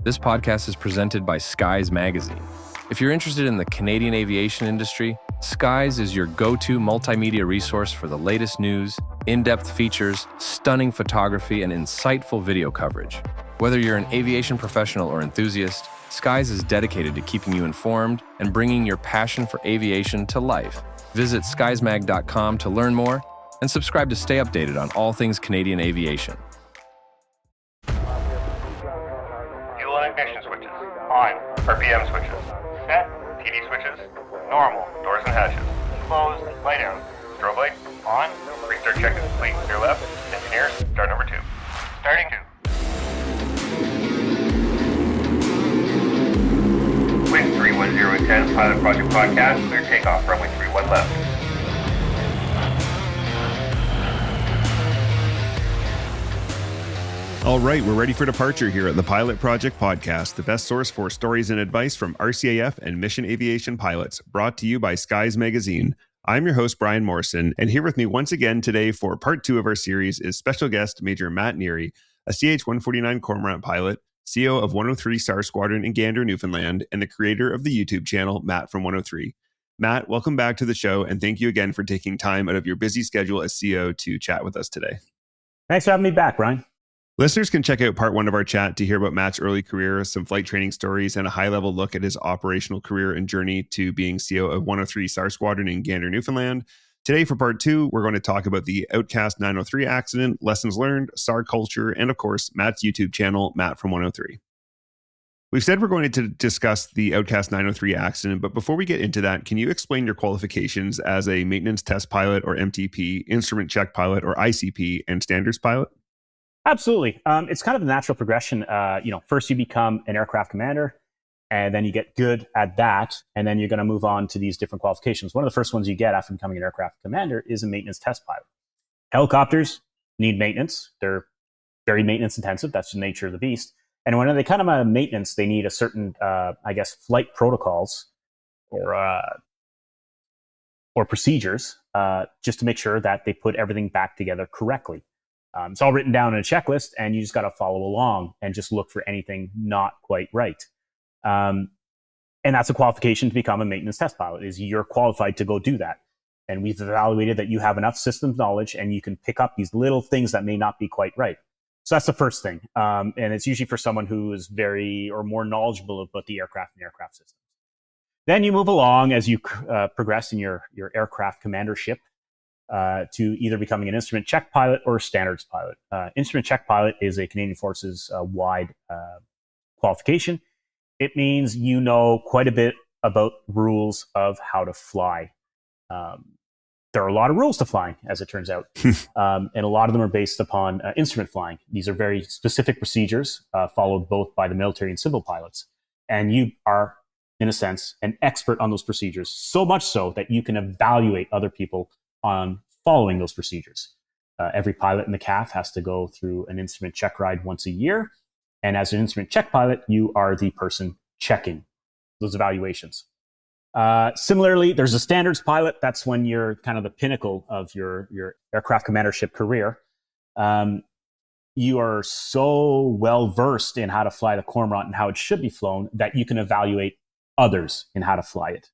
This podcast is presented by Skies Magazine. If you're interested in the Canadian aviation industry, Skies is your go-to multimedia resource for the latest news, in-depth features, stunning photography, and insightful video coverage. Whether you're an aviation professional or enthusiast, Skies is dedicated to keeping you informed and bringing your passion for aviation to life. Visit skiesmag.com to learn more and subscribe to stay updated on all things Canadian aviation. Fuel and ignition switches on. RPM switches set. TD switches normal. Doors and hatches closed. Light out. Strobe light on. Restart check is complete. Clear left. Engineers, start number 2. Starting 2. Wind 310 Pilot Project Podcast. Clear takeoff. Runway 31 left. All right, we're ready for departure here at the Pilot Project Podcast, the best source for stories and advice from RCAF and mission aviation pilots, brought to you by Skies Magazine. I'm your host, Brian Morrison, and here with me once again today for part 2 of our series is special guest Major Matt Neri, a CH-149 Cormorant pilot, CEO of 103 SAR Squadron in Gander, Newfoundland, and the creator of the YouTube channel Mattfrom103. Matt, welcome back to the show, and thank you again for taking time out of your busy schedule as CEO to chat with us today. Thanks for having me back, Brian. Listeners can check out part 1 of our chat to hear about Matt's early career, some flight training stories, and a high-level look at his operational career and journey to being CEO of 103 SAR Squadron in Gander, Newfoundland. Today, for part 2, we're going to talk about the Outcast 903 accident, lessons learned, SAR culture, and of course, Matt's YouTube channel, Mattfrom103. We've said we're going to discuss the Outcast 903 accident, but before we get into that, can you explain your qualifications as a maintenance test pilot or MTP, instrument check pilot or ICP, and standards pilot? Absolutely. It's kind of the natural progression. First you become an aircraft commander, and then you get good at that, and then you're going to move on to these different qualifications. One of the first ones you get after becoming an aircraft commander is a maintenance test pilot. Helicopters need maintenance. They're very maintenance intensive. That's the nature of the beast. And when they come to maintenance, they need a certain, flight protocols or procedures just to make sure that they put everything back together correctly. It's all written down in a checklist, and you just got to follow along and just look for anything not quite right. And that's a qualification to become a maintenance test pilot, is you're qualified to go do that. And we've evaluated that you have enough systems knowledge and you can pick up these little things that may not be quite right. So that's the first thing. And it's usually for someone who is very or more knowledgeable about the aircraft and aircraft systems. Then you move along as you progress in your aircraft commandership. To either becoming an instrument check pilot or a standards pilot. Instrument check pilot is a Canadian Forces wide qualification. It means you know quite a bit about rules of how to fly. There are a lot of rules to flying, as it turns out, and a lot of them are based upon instrument flying. These are very specific procedures followed both by the military and civil pilots. And you are, in a sense, an expert on those procedures, so much so that you can evaluate other people on following those procedures. Every pilot in the CAF has to go through an instrument check ride once a year. And as an instrument check pilot, you are the person checking those evaluations. Similarly, there's a standards pilot. That's when you're kind of the pinnacle of your aircraft commandership career. You are so well versed in how to fly the Cormorant and how it should be flown that you can evaluate others in how to fly it.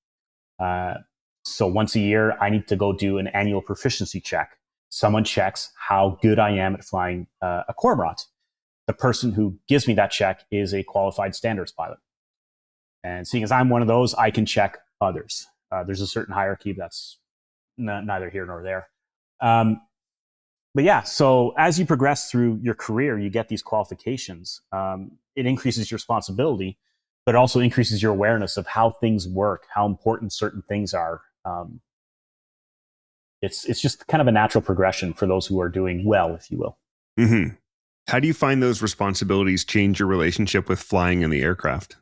So once a year, I need to go do an annual proficiency check. Someone checks how good I am at flying a Cormorant. The person who gives me that check is a qualified standards pilot. And seeing as I'm one of those, I can check others. There's a certain hierarchy that's neither here nor there. But yeah, so as you progress through your career, you get these qualifications. It increases your responsibility, but also increases your awareness of how things work, how important certain things are. It's just kind of a natural progression for those who are doing well, if you will. Mm-hmm. How do you find those responsibilities change your relationship with flying in the aircraft?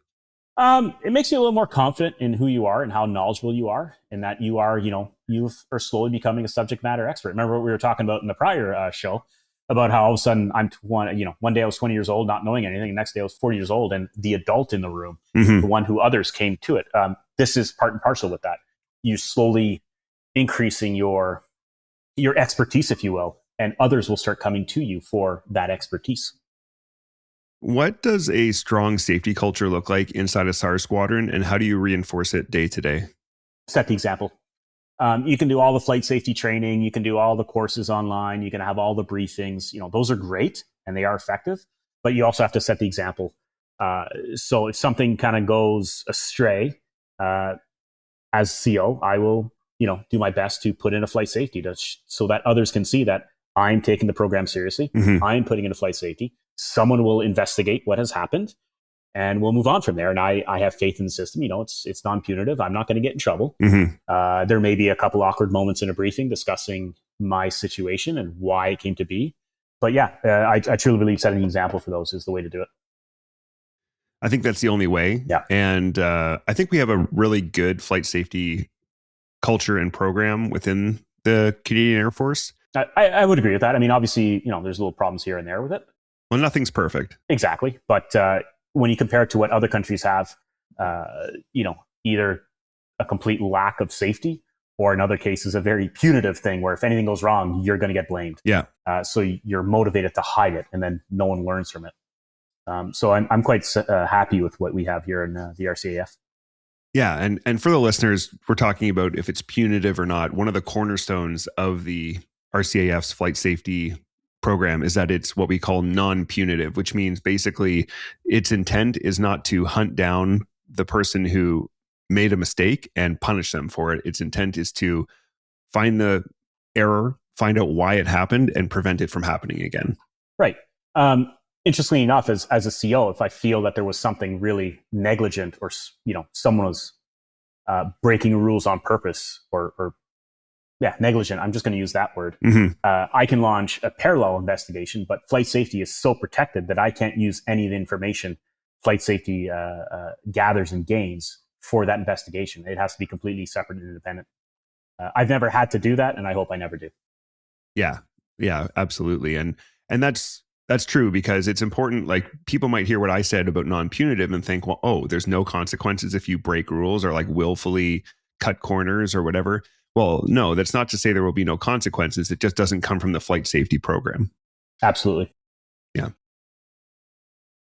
It makes you a little more confident in who you are and how knowledgeable you are, and that you are, you are slowly becoming a subject matter expert. Remember what we were talking about in the prior show about how all of a sudden one day I was 20 years old, not knowing anything. The next day I was 40 years old, and the adult in the room, the one who others came to it. This is part and parcel with that. You slowly increasing your expertise, if you will, and others will start coming to you for that expertise. What does a strong safety culture look like inside a SAR squadron, and how do you reinforce it day to day? Set the example. You can do all the flight safety training. You can do all the courses online. You can have all the briefings. Those are great and they are effective, but you also have to set the example. So if something kind of goes astray, as CO, I will, do my best to put in a flight safety so that others can see that I'm taking the program seriously. Mm-hmm. I'm putting in a flight safety. Someone will investigate what has happened, and we'll move on from there. And I have faith in the system. It's non-punitive. I'm not going to get in trouble. Mm-hmm. There may be a couple awkward moments in a briefing discussing my situation and why it came to be. But yeah, I truly believe setting an example for those is the way to do it. I think that's the only way. Yeah. And I think we have a really good flight safety culture and program within the Canadian Air Force. I would agree with that. I mean, obviously, there's little problems here and there with it. Well, nothing's perfect. Exactly. But when you compare it to what other countries have, either a complete lack of safety or in other cases, a very punitive thing where if anything goes wrong, you're going to get blamed. Yeah. So you're motivated to hide it and then no one learns from it. So I'm quite happy with what we have here in the RCAF. Yeah. And for the listeners, we're talking about if it's punitive or not. One of the cornerstones of the RCAF's flight safety program is that it's what we call non-punitive, which means basically its intent is not to hunt down the person who made a mistake and punish them for it. Its intent is to find the error, find out why it happened, and prevent it from happening again. Right. Interestingly enough, as a CO, if I feel that there was something really negligent or, someone was breaking rules on purpose or negligent, I'm just going to use that word. Mm-hmm. I can launch a parallel investigation, but flight safety is so protected that I can't use any of the information flight safety gathers and gains for that investigation. It has to be completely separate and independent. I've never had to do that, and I hope I never do. Yeah, absolutely. And that's true because it's important. Like people might hear what I said about non-punitive and think, well, oh, there's no consequences if you break rules or like willfully cut corners or whatever. Well, no, that's not to say there will be no consequences. It just doesn't come from the flight safety program. Absolutely. Yeah.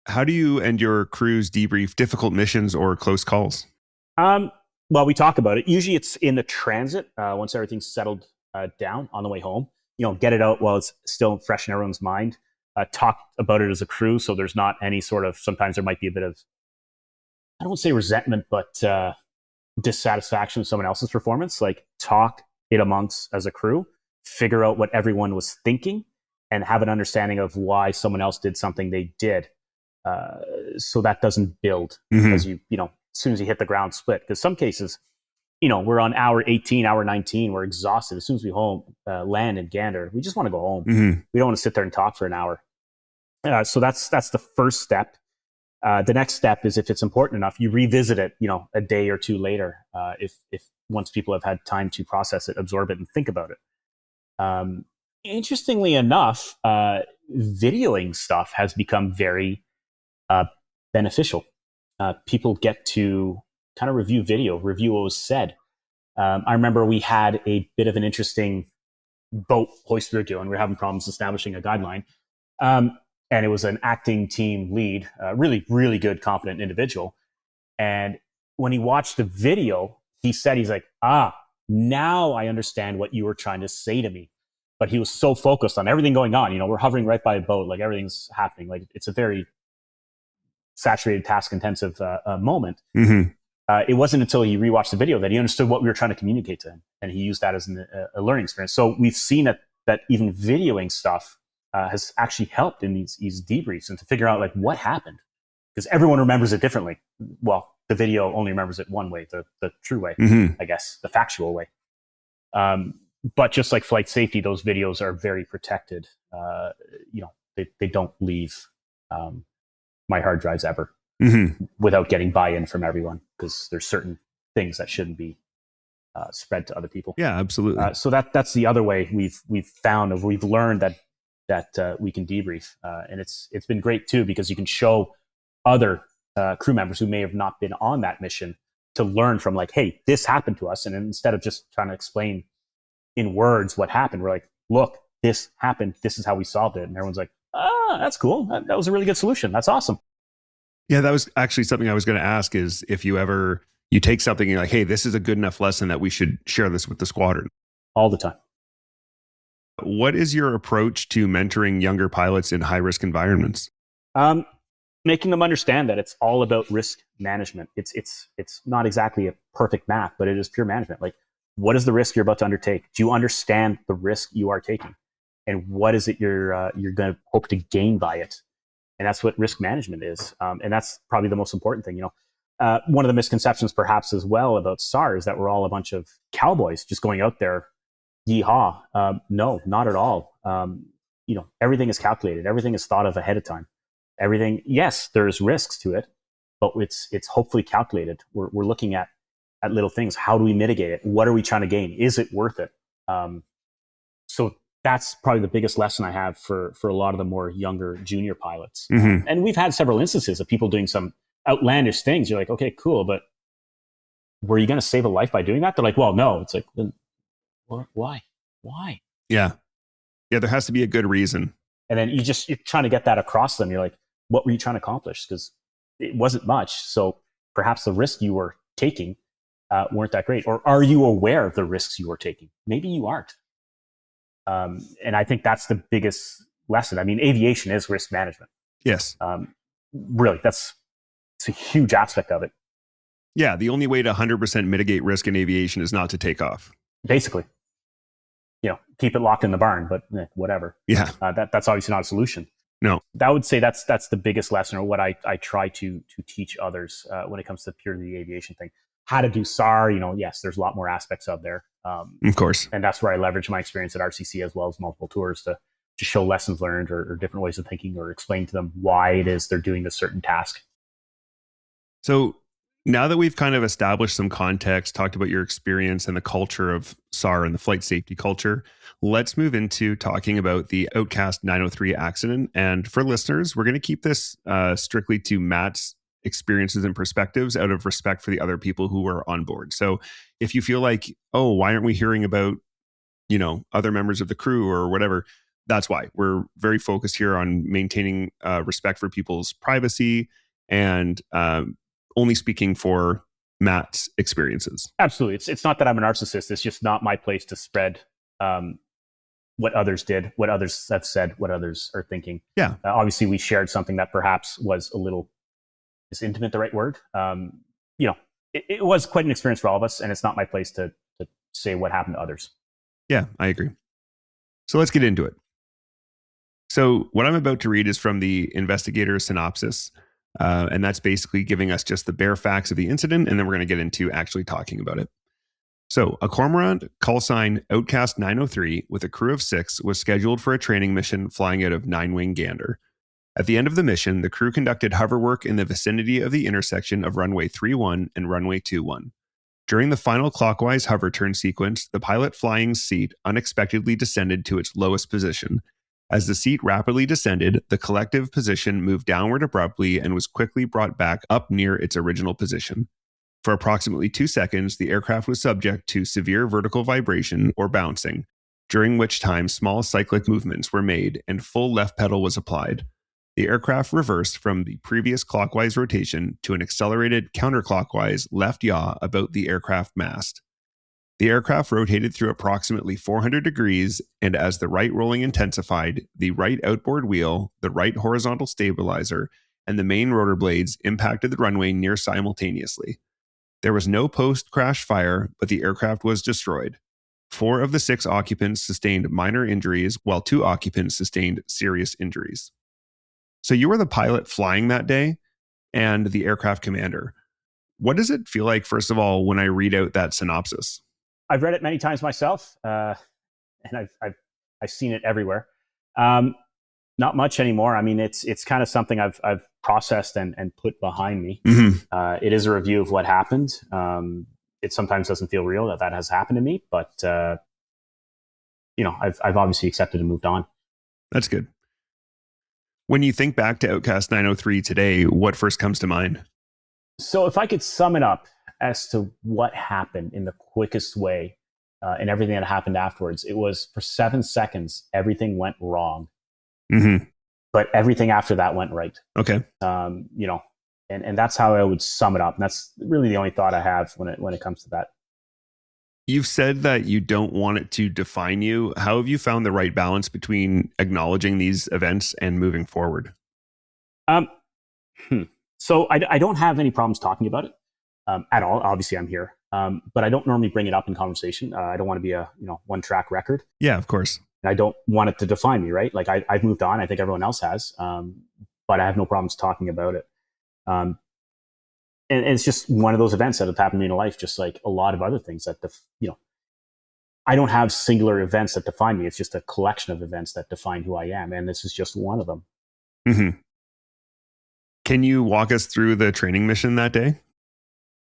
How do you and your crews debrief difficult missions or close calls? Well, we talk about it. Usually it's in the transit once everything's settled down on the way home. Get it out while it's still fresh in everyone's mind. Talk about it as a crew so there's not any sort of, sometimes there might be a bit of, I don't want to say resentment, but dissatisfaction with someone else's performance. Like talk it amongst as a crew, figure out what everyone was thinking and have an understanding of why someone else did something they did. So that doesn't build because as soon as you hit the ground split, because some cases, we're on hour 18, hour 19, we're exhausted. As soon as we land in Gander, we just want to go home. Mm-hmm. We don't want to sit there and talk for an hour. So that's the first step. The next step is if it's important enough, you revisit it, a day or two later, if once people have had time to process it, absorb it, and think about it. Interestingly enough, videoing stuff has become very beneficial. People get to kind of review what was said. I remember we had a bit of an interesting boat hoist we were doing. We were having problems establishing a guideline. And it was an acting team lead, really, really good, competent individual. And when he watched the video, he said, he's like, now I understand what you were trying to say to me. But he was so focused on everything going on. We're hovering right by a boat, like everything's happening. Like it's a very saturated, task-intensive moment. Mm-hmm. It wasn't until he rewatched the video that he understood what we were trying to communicate to him. And he used that as a learning experience. So we've seen that even videoing stuff has actually helped in these debriefs and to figure out like what happened, because everyone remembers it differently. Well, the video only remembers it one way, the true way, I guess, the factual way. But just like flight safety, those videos are very protected. They don't leave my hard drives ever without getting buy-in from everyone, because there's certain things that shouldn't be spread to other people. Yeah, absolutely. So that's the other way we've found, we've learned that we can debrief, and it's been great too, because you can show other crew members who may have not been on that mission to learn from, like, hey, this happened to us, and instead of just trying to explain in words what happened, we're like, look, this happened, this is how we solved it, and everyone's like, That's cool. That was a really good solution. That's awesome. Yeah, that was actually something I was going to ask is if you take something and you're like, hey, this is a good enough lesson that we should share this with the squadron. All the time. What is your approach to mentoring younger pilots in high risk environments? Making them understand that it's all about risk management. It's not exactly a perfect math, but it is pure management. Like, what is the risk you're about to undertake? Do you understand the risk you are taking? And what is it you're going to hope to gain by it? And that's what risk management is. And that's probably the most important thing. One of the misconceptions perhaps as well about SAR is that we're all a bunch of cowboys just going out there, yeehaw. No, not at all. Everything is calculated. Everything is thought of ahead of time. Everything, yes, there's risks to it, but it's hopefully calculated. We're looking at little things. How do we mitigate it? What are we trying to gain? Is it worth it? So that's probably the biggest lesson I have for a lot of the more younger junior pilots. Mm-hmm. And we've had several instances of people doing some outlandish things. You're like, okay, cool, but were you going to save a life by doing that? They're like, well, no. It's like, then why? Yeah. There has to be a good reason. And then you're trying to get that across to them. You're like, what were you trying to accomplish? Because it wasn't much. So perhaps the risk you were taking weren't that great. Or are you aware of the risks you were taking? Maybe you aren't. And I think that's the biggest lesson. I mean, aviation is risk management. Yes. Really, it's a huge aspect of it. Yeah, the only way to 100% mitigate risk in aviation is not to take off. Basically. Keep it locked in the barn, but whatever. Yeah. That's obviously not a solution. No. I would say that's the biggest lesson, or what I try to teach others when it comes to purely the aviation thing. How to do SAR, yes, there's a lot more aspects of there. Of course. And that's where I leverage my experience at RCC as well as multiple tours to show lessons learned or different ways of thinking, or explain to them why it is they're doing a certain task. So now that we've kind of established some context, talked about your experience and the culture of SAR and the flight safety culture, let's move into talking about the Outcast 903 accident. And for listeners, we're going to keep this strictly to Matt's experiences and perspectives out of respect for the other people who were on board. So if you feel like, oh, why aren't we hearing about, other members of the crew or whatever, that's why. We're very focused here on maintaining respect for people's privacy and only speaking for Matt's experiences. Absolutely. It's not that I'm a narcissist. It's just not my place to spread what others did, what others have said, what others are thinking. Yeah. Obviously, we shared something that perhaps was a little, is intimate the right word? It was quite an experience for all of us, and it's not my place to say what happened to others. Yeah, I agree. So let's get into it. So what I'm about to read is from the investigator's synopsis. And that's basically giving us just the bare facts of the incident, and then we're going to get into actually talking about it. So, a Cormorant, call sign Outcast 903, with a crew of 6, was scheduled for a training mission flying out of 9-Wing Gander. At the end of the mission, the crew conducted hover work in the vicinity of the intersection of runway 31 and runway 21. During the final clockwise hover turn sequence, the pilot flying's seat unexpectedly descended to its lowest position. As the seat rapidly descended, the collective position moved downward abruptly and was quickly brought back up near its original position. For approximately 2 seconds, the aircraft was subject to severe vertical vibration or bouncing, during which time small cyclic movements were made and full left pedal was applied. The aircraft reversed from the previous clockwise rotation to an accelerated counterclockwise left yaw about the aircraft mast. The aircraft rotated through approximately 400 degrees, and as the right rolling intensified, the right outboard wheel, the right horizontal stabilizer, and the main rotor blades impacted the runway near simultaneously. There was no post-crash fire, but the aircraft was destroyed. 4 of the 6 occupants sustained minor injuries, while 2 occupants sustained serious injuries. So you were the pilot flying that day and the aircraft commander. What does it feel like, first of all, when I read out that synopsis? I've read it many times myself, and I've seen it everywhere. Not much anymore. I mean, it's kind of something I've processed and put behind me. Mm-hmm. It is a review of what happened. It sometimes doesn't feel real that has happened to me, but I've obviously accepted and moved on. That's good. When you think back to Outcast 903 today, what first comes to mind? So if I could sum it up as to what happened in the quickest way and everything that happened afterwards, it was for 7 seconds, everything went wrong. Mm-hmm. but everything after that went right. Okay. And that's how I would sum it up. And that's really the only thought I have when it comes to that. You've said that you don't want it to define you. How have you found the right balance between acknowledging these events and moving forward? So I don't have any problems talking about it at all. Obviously, I'm here, but I don't normally bring it up in conversation. I don't want to be a one-track record. Yeah, of course. And I don't want it to define me, right? Like I've moved on. I think everyone else has, but I have no problems talking about it. And it's just one of those events that have happened to me in life, just like a lot of other things that, I don't have singular events that define me. It's just a collection of events that define who I am. And this is just one of them. Mm-hmm. Can you walk us through the training mission that day?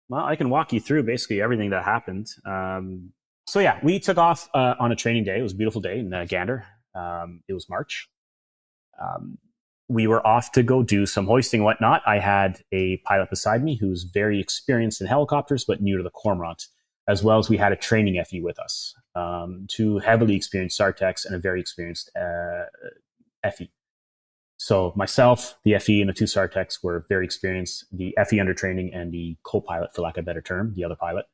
Well, I can walk you through basically everything that happened. So yeah, we took off on a training day. It was a beautiful day in Gander. It was March. We were off to go do some hoisting and whatnot. I had a pilot beside me who's very experienced in helicopters, but new to the Cormorant, as well as we had a training FE with us, two heavily experienced SAR techs and a very experienced FE. So myself, the FE, and the two SAR techs were very experienced. The FE under training and the co-pilot, for lack of a better term, the other pilot,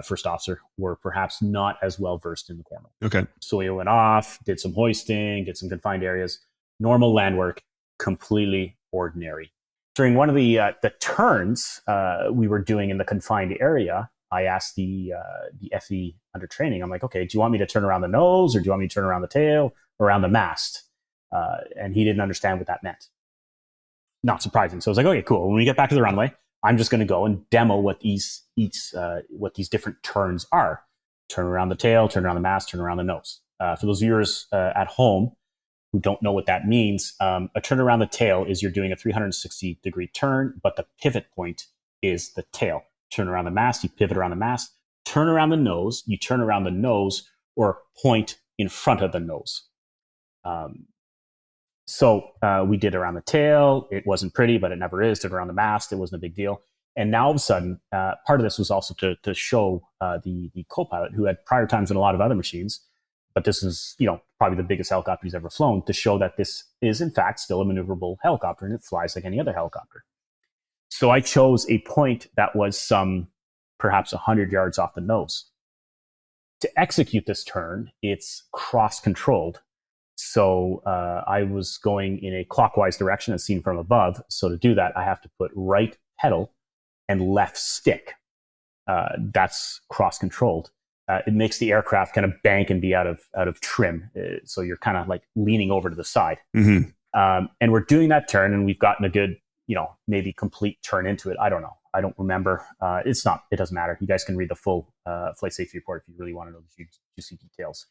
first officer, were perhaps not as well versed in the Cormorant. Okay. So we went off, did some hoisting, did some confined areas, normal land work, completely ordinary. During one of the turns we were doing in the confined area, I asked the FE under training, I'm like, okay, do you want me to turn around the nose, or do you want me to turn around the tail, or around the mast? And he didn't understand what that meant. Not surprising. So I was like, okay, cool. When we get back to the runway, I'm just going to go and demo what these different turns are. Turn around the tail, turn around the mast, turn around the nose. For those viewers at home who don't know what that means, a turn around the tail is you're doing a 360-degree turn, but the pivot point is the tail. Turn around the mast, you pivot around the mast. Turn around the nose, you turn around the nose or point in front of the nose. So we did around the tail. It wasn't pretty, but it never is. Did around the mast. It wasn't a big deal. And now all of a sudden, part of this was also to show the co-pilot, who had prior times in a lot of other machines, but this is probably the biggest helicopter he's ever flown, to show that this is in fact still a maneuverable helicopter and it flies like any other helicopter. So I chose a point that was perhaps 100 yards off the nose. To execute this turn, it's cross-controlled. So I was going in a clockwise direction as seen from above. So to do that, I have to put right pedal and left stick. That's cross-controlled. It makes the aircraft kind of bank and be out of trim. So you're kind of like leaning over to the side. Mm-hmm. And we're doing that turn, and we've gotten a good, maybe complete turn into it. I don't know. I don't remember. It doesn't matter. You guys can read the full flight safety report if you really want to know the juicy details.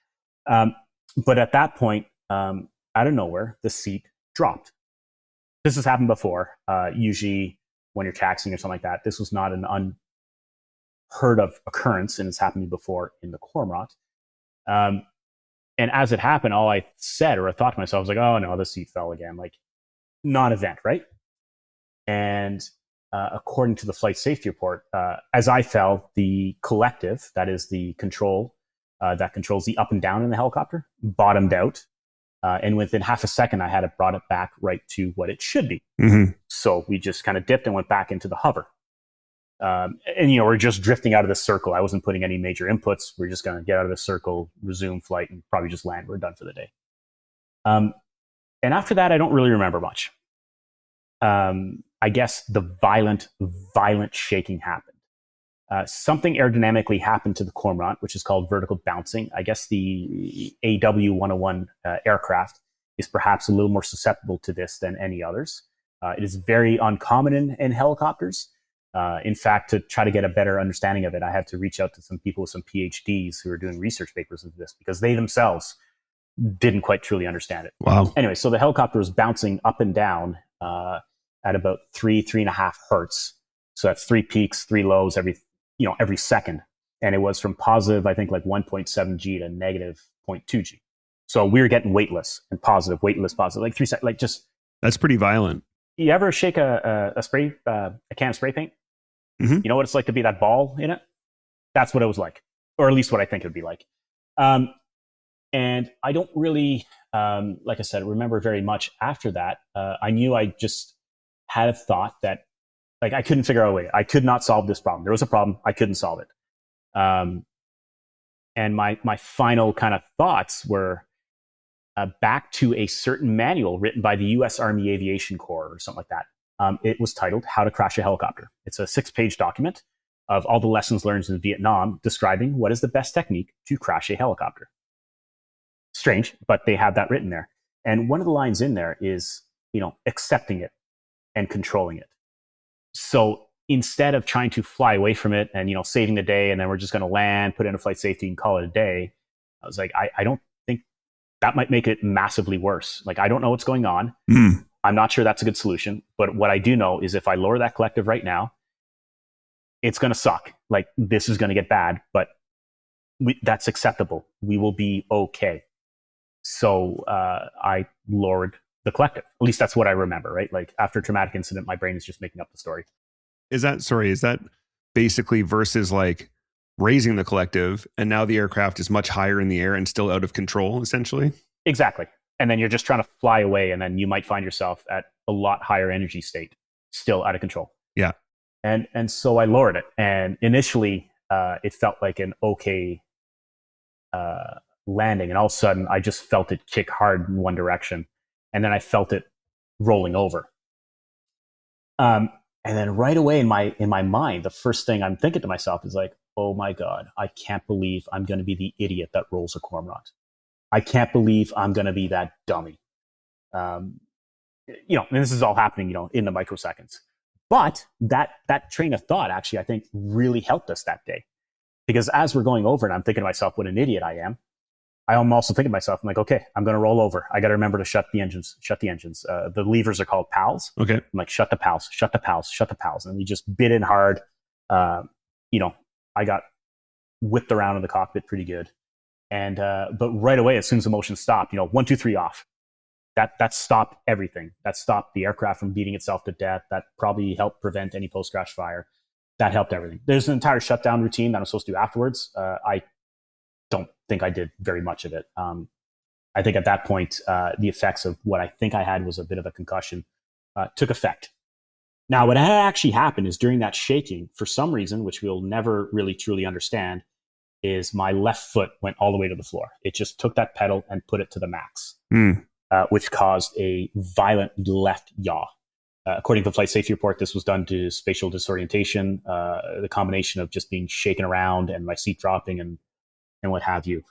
But at that point, out of nowhere, the seat dropped. This has happened before. Usually when you're taxiing or something like that, this was not an unheard of occurrence, and it's happened to me before in the Cormorant. And as it happened, all I said or I thought to myself was like, oh no, the seat fell again. Like, non-event, right? And according to the flight safety report, as I fell, the collective, that is the control that controls the up and down in the helicopter, bottomed out. And within half a second, I had it brought it back right to what it should be. Mm-hmm. So we just kind of dipped and went back into the hover. And we're just drifting out of the circle. I wasn't putting any major inputs. We're just going to get out of the circle, resume flight, and probably just land. We're done for the day. And after that, I don't really remember much. I guess the violent shaking happened. Something aerodynamically happened to the Cormorant, which is called vertical bouncing. I guess the AW101 aircraft is perhaps a little more susceptible to this than any others. It is very uncommon in helicopters. In fact, to try to get a better understanding of it, I had to reach out to some people with some PhDs who are doing research papers of this, because they themselves didn't quite truly understand it. Wow. Anyway, so the helicopter was bouncing up and down at about 3.5 hertz. So that's 3 peaks, 3 lows every second. And it was from positive, I think, like 1.7 G to negative 0.2 G. So we were getting weightless and positive, weightless, positive, like 3 seconds, like just. That's pretty violent. You ever shake a can of spray paint? Mm-hmm. You know what it's like to be that ball in it? That's what it was like, or at least what I think it would be like. And I don't really, like I said, remember very much after that. I knew I just had a thought that, like, I couldn't figure out a way. I could not solve this problem. There was a problem. I couldn't solve it. And my final kind of thoughts were back to a certain manual written by the U.S. Army Aviation Corps or something like that. It was titled "How to Crash a Helicopter." It's a 6-page document of all the lessons learned in Vietnam, describing what is the best technique to crash a helicopter. Strange, but they have that written there. And one of the lines in there is, accepting it and controlling it. So instead of trying to fly away from it and, saving the day, and then we're just going to land, put in a flight safety and call it a day, I was like, I don't think that might make it massively worse. Like, I don't know what's going on. I'm not sure that's a good solution. But what I do know is if I lower that collective right now, it's going to suck. Like, this is going to get bad, but that's acceptable. We will be okay. So I lowered the collective. At least that's what I remember, right? Like, after a traumatic incident, my brain is just making up the story. Is that basically versus like raising the collective and now the aircraft is much higher in the air and still out of control, essentially? Exactly. And then you're just trying to fly away, and then you might find yourself at a lot higher energy state, still out of control. Yeah. And so I lowered it. And initially, it felt like an okay landing. And all of a sudden, I just felt it kick hard in one direction. And then I felt it rolling over. And then right away in my mind, the first thing I'm thinking to myself is like, oh my God, I can't believe I'm going to be the idiot that rolls a Cormorant. I can't believe I'm going to be that dummy. And this is all happening, in the microseconds. But that train of thought actually, I think, really helped us that day. Because as we're going over and I'm thinking to myself, what an idiot I am, I'm also thinking to myself, I'm like, okay, I'm going to roll over. I got to remember to shut the engines. The levers are called pals. Okay. I'm like, shut the pals. And we just bit in hard. I got whipped around in the cockpit pretty good. And, but right away, as soon as the motion stopped, 1, 2, 3 off. That stopped everything. That stopped the aircraft from beating itself to death. That probably helped prevent any post-crash fire. That helped everything. There's an entire shutdown routine that I'm supposed to do afterwards. I don't think I did very much of it. I think at that point, the effects of what I think I had was a bit of a concussion took effect. Now, what had actually happened is during that shaking, for some reason, which we'll never really truly understand, is my left foot went all the way to the floor. It just took that pedal and put it to the max, which caused a violent left yaw. According to the flight safety report, this was done to spatial disorientation, the combination of just being shaken around and my seat dropping and what have you.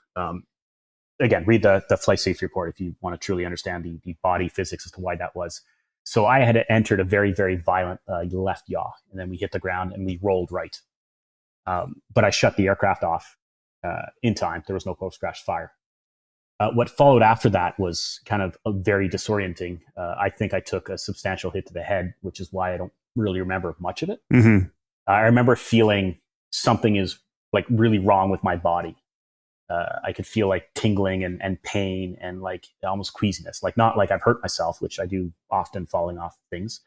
Again, read the flight safety report if you want to truly understand the body physics as to why that was. So I had entered a very, very violent left yaw, and then we hit the ground and we rolled right. But I shut the aircraft off in time. There was no post-crash fire. What followed after that was kind of very disorienting. I think I took a substantial hit to the head, which is why I don't really remember much of it. Mm-hmm. I remember feeling something is like really wrong with my body. I could feel like tingling and pain and like almost queasiness, like not like I've hurt myself, which I do often falling off things.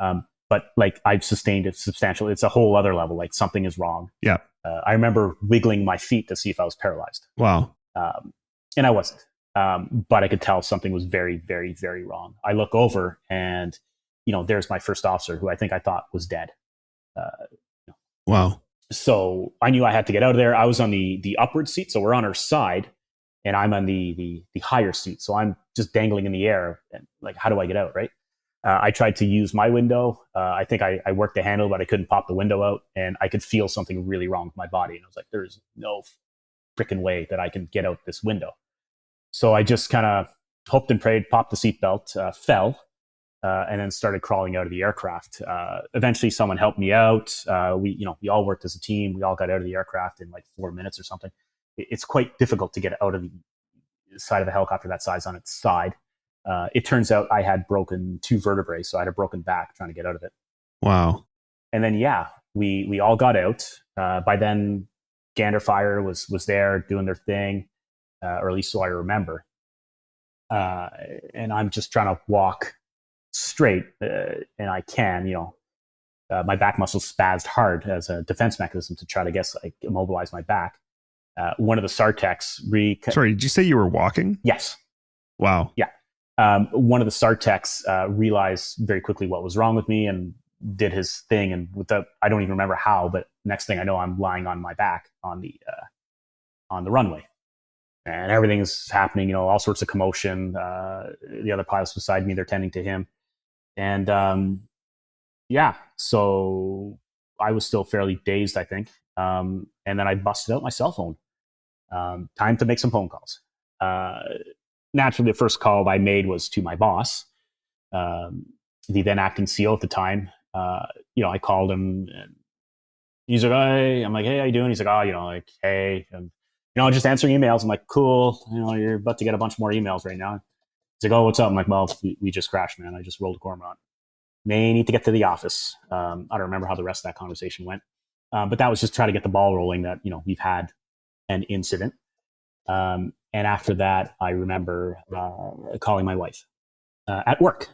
But like I've sustained a substantial, it's a whole other level, like something is wrong. Yeah. I remember wiggling my feet to see if I was paralyzed. Wow. And I wasn't. But I could tell something was very, very, very wrong. I look over and, there's my first officer who I think I thought was dead. Wow. So I knew I had to get out of there. I was on the upward seat, so we're on her side, and I'm on the higher seat. So I'm just dangling in the air. And like, how do I get out, right? I tried to use my window. I think I worked the handle, but I couldn't pop the window out, and I could feel something really wrong with my body. And I was like, there's no freaking way that I can get out this window. So I just kind of hoped and prayed, popped the seatbelt, fell, and then started crawling out of the aircraft. Eventually, someone helped me out. We all worked as a team. We all got out of the aircraft in like 4 minutes or something. It's quite difficult to get out of the side of a helicopter that size on its side. It turns out I had broken 2 vertebrae, so I had a broken back trying to get out of it. Wow. And then, we all got out. By then, Gander Fire was there doing their thing, or at least so I remember. And I'm just trying to walk straight, and I can, my back muscles spazzed hard as a defense mechanism to try to immobilize my back. One of the SAR techs Sorry, did you say you were walking? Yes. Wow. Yeah. One of the SAR techs realized very quickly what was wrong with me and did his thing. And I don't even remember how, but next thing I know, I'm lying on my back on the runway, and everything is happening. All sorts of commotion. The other pilots beside me, they're tending to him, and so I was still fairly dazed, I think. And then I busted out my cell phone. Time to make some phone calls. Naturally, the first call I made was to my boss, the then acting CO at the time. I called him, and he's like, "Hey," I'm like, "Hey, how you doing?" He's like, "Hey," and, just answering emails. I'm like, "Cool, you're about to get a bunch more emails right now." He's like, "Oh, what's up?" I'm like, "Well, we just crashed, man. I just rolled a Cormorant. May need to get to the office." I don't remember how the rest of that conversation went, but that was just try to get the ball rolling that we've had an incident. And after that, I remember calling my wife at work.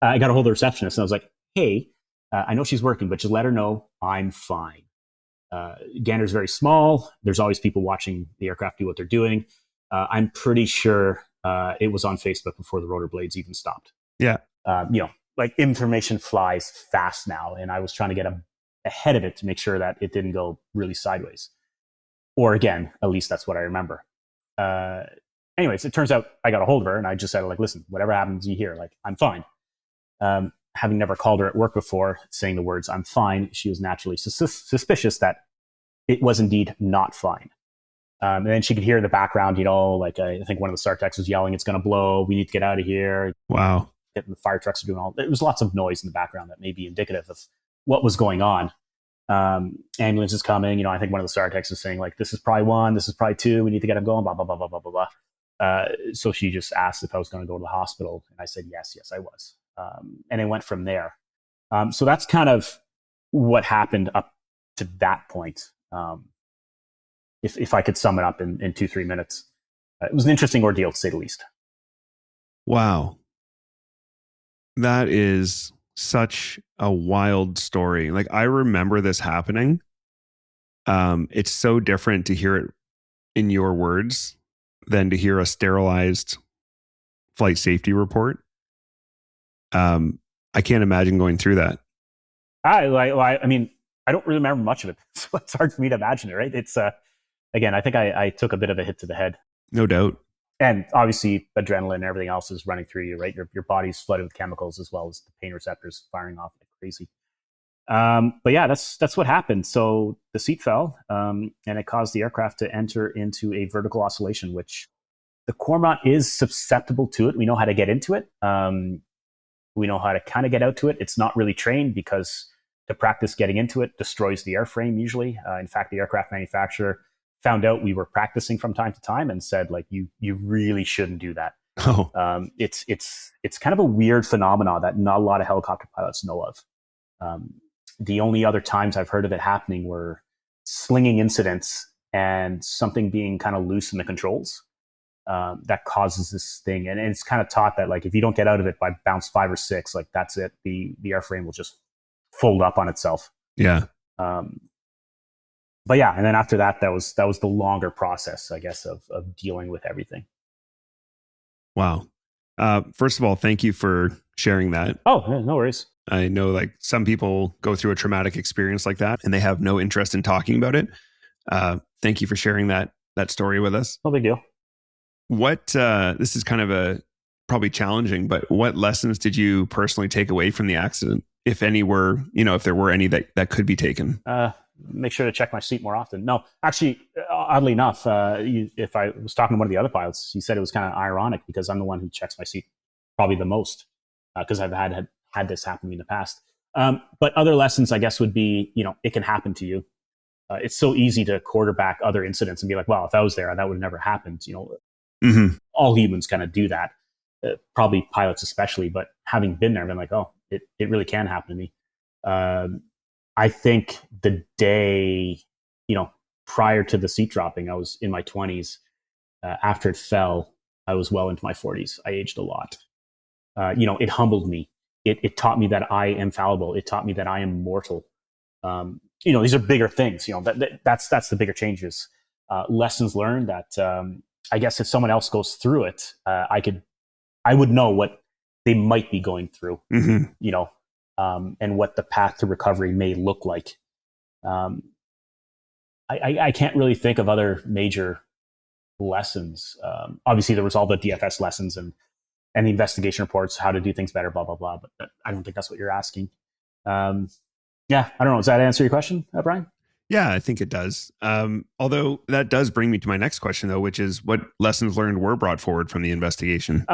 I got a hold of the receptionist, and I was like, "Hey, I know she's working, but just let her know I'm fine. Gander's very small. There's always people watching the aircraft do what they're doing. I'm pretty sure it was on Facebook before the rotor blades even stopped." Yeah. Like information flies fast now, and I was trying to get ahead of it to make sure that it didn't go really sideways. Or again, at least that's what I remember. Anyways, it turns out I got a hold of her, and I just said, like, "Listen, whatever happens, you hear, like, I'm fine." Having never called her at work before, saying the words "I'm fine," she was naturally suspicious that it was indeed not fine. And then she could hear in the background, like I think one of the SAR techs was yelling, "It's going to blow. We need to get out of here." Wow. The fire trucks are doing there was lots of noise in the background that may be indicative of what was going on. Ambulance is coming. I think one of the SAR techs is saying, like, "This is probably one, this is probably two. We need to get him going, blah, blah, blah, blah, blah, blah, blah." So she just asked if I was going to go to the hospital. And I said, yes, I was. And it went from there. So that's kind of what happened up to that point. If I could sum it up in 2-3 minutes, it was an interesting ordeal, to say the least. Wow. That is such a wild story. Like, I remember this happening. It's so different to hear it in your words than to hear a sterilized flight safety report. I can't imagine going through that. I mean, I don't really remember much of it, so it's hard for me to imagine it, right? It's again, I think I took a bit of a hit to the head. No doubt. And obviously, adrenaline and everything else is running through you, right? Your body's flooded with chemicals, as well as the pain receptors firing off like crazy. But yeah, that's what happened. So the seat fell, and it caused the aircraft to enter into a vertical oscillation, which the Cormorant is susceptible to it. We know how to get into it. We know how to kind of get out to it. It's not really trained, because to practice getting into it destroys the airframe usually. In fact, the aircraft manufacturer found out we were practicing from time to time and said, like, you really shouldn't do that. Oh. It's kind of a weird phenomenon that not a lot of helicopter pilots know of. The only other times I've heard of it happening were slinging incidents and something being kind of loose in the controls that causes this thing. And it's kind of taught that, like, if you don't get out of it by bounce 5 or 6, like, that's it. The airframe will just fold up on itself. Yeah. But yeah, and then after that, that was the longer process, I guess, of dealing with everything. Wow. First of all, thank you for sharing that. Oh, no worries. I know, like, some people go through a traumatic experience like that and they have no interest in talking about it. Thank you for sharing that story with us. No big deal. What, this is kind of probably challenging, but what lessons did you personally take away from the accident? If any were, if there were any that could be taken? Make sure to check my seat more often. No, actually, oddly enough, if I was talking to one of the other pilots, he said it was kind of ironic, because I'm the one who checks my seat probably the most, because I've had this happen to me in the past. But other lessons, I guess, would be, it can happen to you. It's so easy to quarterback other incidents and be like, well, if I was there, that would have never happened. Mm-hmm. All humans kind of do that, probably pilots especially. But having been there, I've been like, oh, it really can happen to me. I think the day, prior to the seat dropping, I was in my 20s. After it fell, I was well into my 40s. I aged a lot. It humbled me. It taught me that I am fallible. It taught me that I am mortal. These are bigger things. That's the bigger changes. lessons learned that I guess if someone else goes through it, I would know what they might be going through, and what the path to recovery may look like. I can't really think of other major lessons. Obviously, there was all the DFS lessons and the investigation reports, how to do things better, blah, blah, blah. But I don't think that's what you're asking. I don't know. Does that answer your question, Brian? Yeah, I think it does. Although that does bring me to my next question, though, which is what lessons learned were brought forward from the investigation?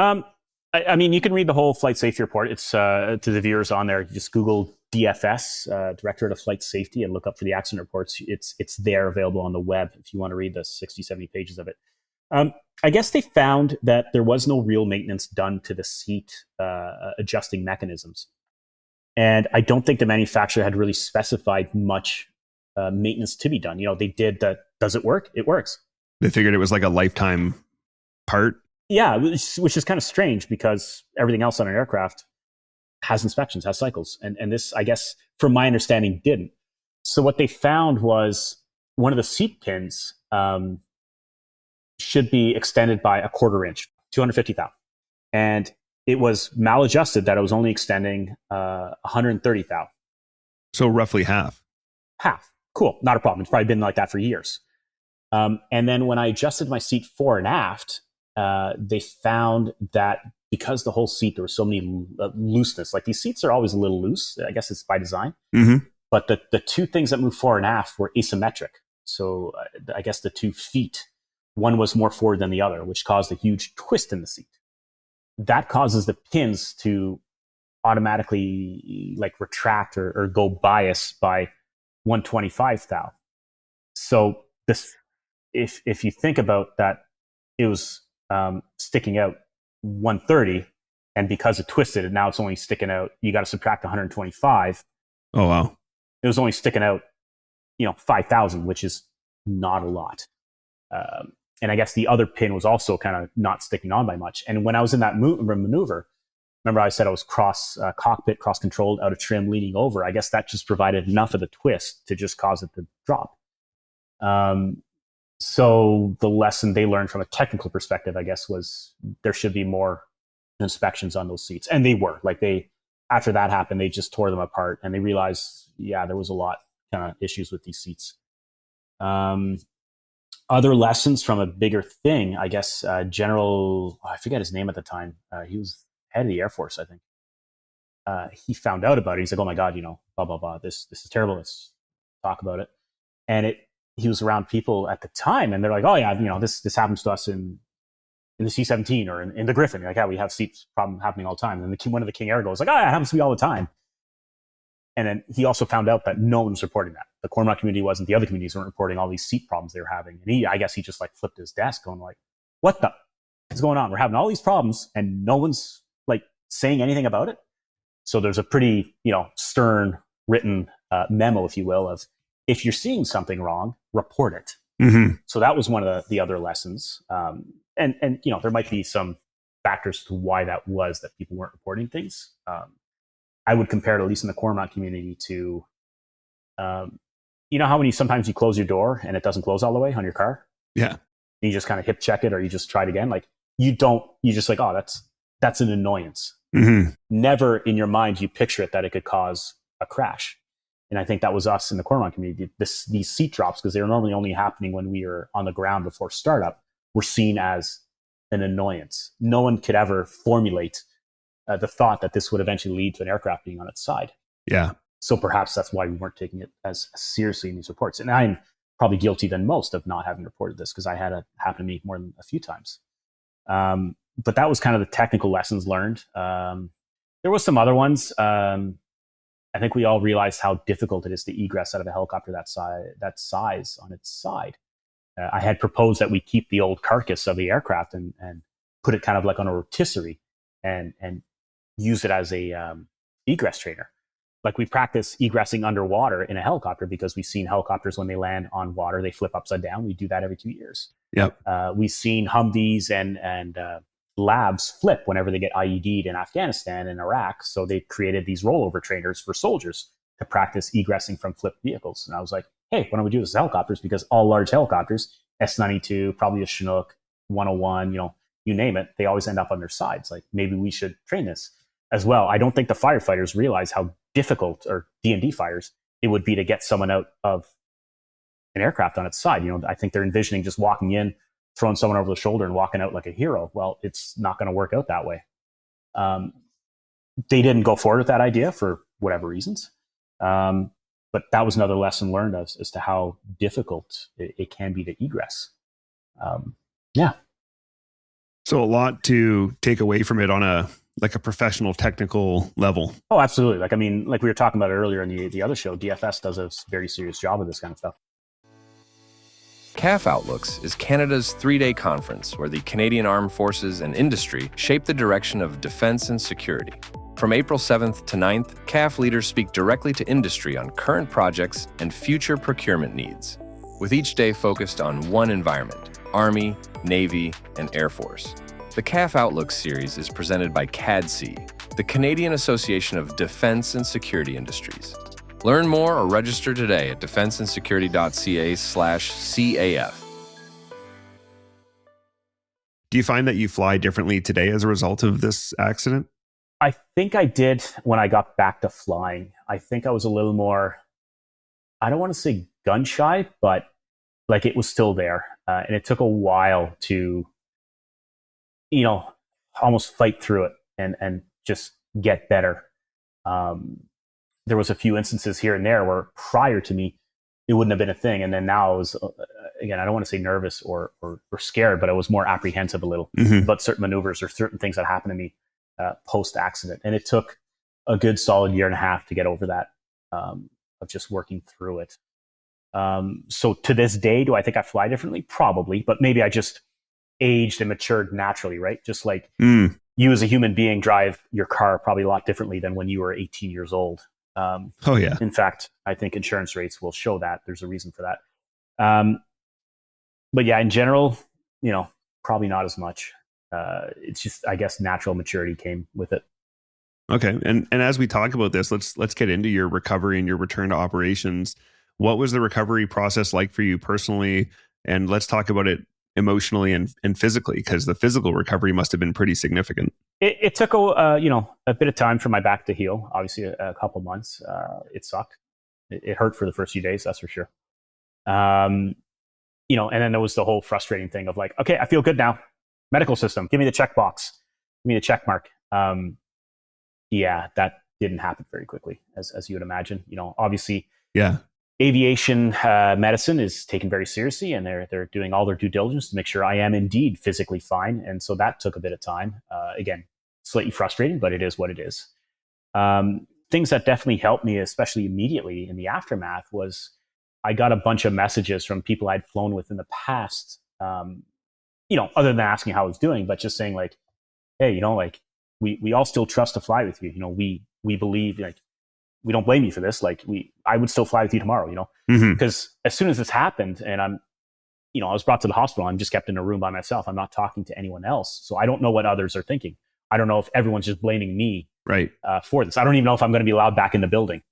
I mean, you can read the whole flight safety report. It's to the viewers on there. Just Google DFS, Directorate of Flight Safety, and look up for the accident reports. It's there available on the web if you want to read the 60, 70 pages of it. I guess they found that there was no real maintenance done to the seat adjusting mechanisms. And I don't think the manufacturer had really specified much maintenance to be done. They did the, does it work? It works. They figured it was like a lifetime part. Yeah, which is kind of strange because everything else on an aircraft has inspections, has cycles. And this, I guess, from my understanding, didn't. So what they found was one of the seat pins should be extended by a quarter inch, 250 thou. And it was maladjusted that it was only extending 130 thou. So roughly half. Half. Cool. Not a problem. It's probably been like that for years. And then when I adjusted my seat fore and aft, they found that because the whole seat, there was so many looseness. Like these seats are always a little loose. I guess it's by design. Mm-hmm. But the two things that move fore and aft were asymmetric. So I guess the 2 feet, one was more forward than the other, which caused a huge twist in the seat. That causes the pins to automatically like retract or go bias by 125 thou. So this, if you think about that, it was sticking out 130, and because it twisted, and now it's only sticking out, you got to subtract 125. Oh wow! It was only sticking out, 5,000, which is not a lot. And I guess the other pin was also kind of not sticking on by much. And when I was in that maneuver, remember I said I was cockpit, cross controlled, out of trim, leaning over. I guess that just provided enough of the twist to just cause it to drop. So the lesson they learned from a technical perspective, I guess, was there should be more inspections on those seats. And they were. After that happened, they just tore them apart and they realized, there was a lot kind of issues with these seats. Other lessons from a bigger thing, I guess, General, I forget his name at the time. He was head of the Air Force, I think. He found out about it. He's like, oh my God, blah, blah, blah. This is terrible. Let's talk about it. And he was around people at the time and they're like, oh yeah, this happens to us in the C-17 or in the Griffin. Like, yeah, we have seats problem happening all the time. And one of the King Air goes like, oh, yeah, it happens to me all the time. And then he also found out that no one was reporting that. The Cormorant community wasn't. The other communities weren't reporting all these seat problems they were having. And I guess he just like flipped his desk going like, what the is going on? We're having all these problems and no one's like saying anything about it. So there's a pretty, stern written memo, if you will, of if you're seeing something wrong, report it. Mm-hmm. So that was one of the other lessons. And there might be some factors to why that was, that people weren't reporting things. I would compare it, at least in the Cormorant community, to, how many sometimes you close your door and it doesn't close all the way on your car? Yeah. You just kind of hip check it or you just try it again. Like you just like, oh, that's an annoyance. Mm-hmm. Never in your mind you picture it that it could cause a crash. And I think that was us in the Cormorant community. These seat drops, because they were normally only happening when we were on the ground before startup, were seen as an annoyance. No one could ever formulate the thought that this would eventually lead to an aircraft being on its side. Yeah. So perhaps that's why we weren't taking it as seriously in these reports. And I'm probably guilty than most of not having reported this, because I had it happen to me more than a few times. But that was kind of the technical lessons learned. There was some other ones. I think we all realized how difficult it is to egress out of a helicopter that size on its side. I had proposed that we keep the old carcass of the aircraft and put it kind of like on a rotisserie and use it as a egress trainer. Like we practice egressing underwater in a helicopter because we've seen helicopters when they land on water, they flip upside down. We do that every 2 years. Yep. We've seen Humvees and labs flip whenever they get IED'd in Afghanistan and Iraq. So they created these rollover trainers for soldiers to practice egressing from flipped vehicles. And I was like, hey, why don't we do this as helicopters? Because all large helicopters S-92, probably a Chinook, 101, you name it, they always end up on their sides. Like, maybe we should train this as well. I don't think the firefighters realize how difficult, or D&D fires, it would be to get someone out of an aircraft on its side. I think they're envisioning just walking in, throwing someone over the shoulder and walking out like a hero. Well, it's not going to work out that way. They didn't go forward with that idea for whatever reasons. But that was another lesson learned as to how difficult it can be to egress. Yeah. So a lot to take away from it on a professional technical level. Oh, absolutely. Like we were talking about earlier in the other show, DFS does a very serious job of this kind of stuff. CAF Outlooks is Canada's 3-day conference where the Canadian Armed Forces and industry shape the direction of defense and security. From April 7th to 9th, CAF leaders speak directly to industry on current projects and future procurement needs, with each day focused on one environment: Army, Navy, and Air Force. The CAF Outlook series is presented by CADC, the Canadian Association of Defense and Security Industries. Learn more or register today at defenseandsecurity.ca/CAF. Do you find that you fly differently today as a result of this accident? I think I did when I got back to flying. I think I was a little more, I don't want to say gun shy, but like it was still there. And it took a while to, almost fight through it and just get better. There was a few instances here and there where prior to me, it wouldn't have been a thing. And then now I was, again, I don't want to say nervous or scared, but I was more apprehensive a little about certain maneuvers or certain things that happened to me post-accident. And it took a good solid year and a half to get over that, of just working through it. So to this day, do I think I fly differently? Probably, but maybe I just aged and matured naturally, right? Just like you as a human being drive your car probably a lot differently than when you were 18 years old. Oh, yeah. In fact, I think insurance rates will show that. There's a reason for that. But yeah, in general, probably not as much. It's just, I guess, natural maturity came with it. Okay. And as we talk about this, let's get into your recovery and your return to operations. What was the recovery process like for you personally? And let's talk about it emotionally and physically, because the physical recovery must have been pretty significant. It took a bit of time for my back to heal. Obviously, a couple months. It sucked. It hurt for the first few days, that's for sure. And then there was the whole frustrating thing of like, okay, I feel good now. Medical system, give me the checkbox, give me the check mark. Yeah, that didn't happen very quickly, as you would imagine. Obviously, yeah. Aviation medicine is taken very seriously, and they're doing all their due diligence to make sure I am indeed physically fine. And so that took a bit of time. Again, slightly frustrating, but it is what it is. Things that definitely helped me, especially immediately in the aftermath, was I got a bunch of messages from people I'd flown with in the past, other than asking how I was doing, but just saying like, hey, we all still trust to fly with you. We believe, we don't blame you for this. I would still fly with you tomorrow, because as soon as this happened and I was brought to the hospital, I'm just kept in a room by myself. I'm not talking to anyone else. So I don't know what others are thinking. I don't know if everyone's just blaming me right for this. I don't even know if I'm going to be allowed back in the building,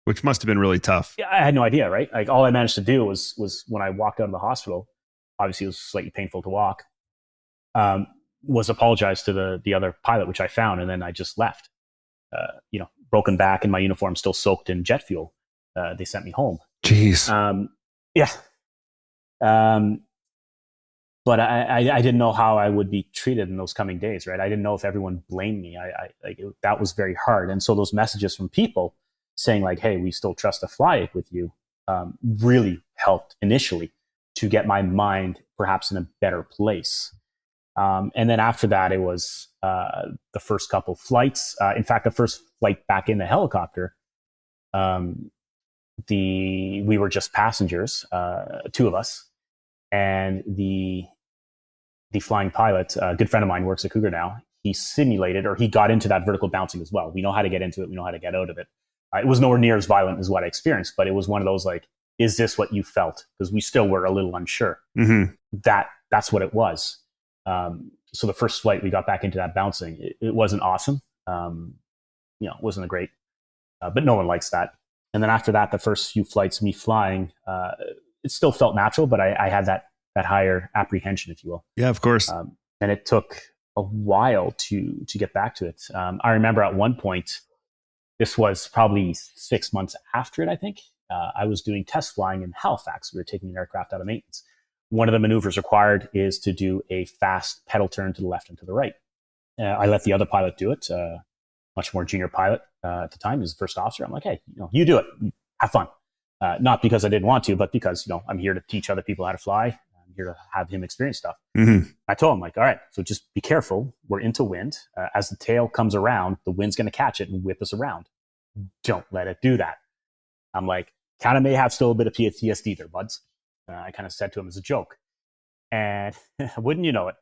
which must have been really tough. Yeah, I had no idea, right? Like all I managed to do was when I walked out of the hospital, obviously it was slightly painful to walk, was apologize to the other pilot, which I found. And then I just left. Broken back and my uniform still soaked in jet fuel. They sent me home. Jeez. Yeah. But I didn't know how I would be treated in those coming days, right? I didn't know if everyone blamed me. That was very hard. And so those messages from people saying like, hey, we still trust to fly with you, really helped initially to get my mind perhaps in a better place. And then after that, it was the first couple flights. In fact, the first flight back in the helicopter, we were just passengers, two of us, and the flying pilot, a good friend of mine, works at Cougar now. He simulated, or he got into that vertical bouncing as well. We know how to get into it. We know how to get out of it. It was nowhere near as violent as what I experienced, but it was one of those like, is this what you felt? Because we still were a little unsure. Mm-hmm. That's what it was. So the first flight we got back into that bouncing, it wasn't awesome. It wasn't a great, but no one likes that. And then after that, the first few flights, me flying, it still felt natural, but I had that higher apprehension, if you will. Yeah, of course. And it took a while to get back to it. I remember at one point, this was probably 6 months after it, I think. I was doing test flying in Halifax. We were taking an aircraft out of maintenance. One of the maneuvers required is to do a fast pedal turn to the left and to the right. I let the other pilot do it, much more junior pilot at the time. He was the first officer. I'm like, hey, you do it. Have fun. Not because I didn't want to, but because, I'm here to teach other people how to fly. I'm here to have him experience stuff. Mm-hmm. I told him, like, all right, so just be careful. We're into wind. As the tail comes around, the wind's going to catch it and whip us around. Don't let it do that. I'm like, kind of may have still a bit of PTSD there, buds. I kind of said to him as a joke. And wouldn't you know it,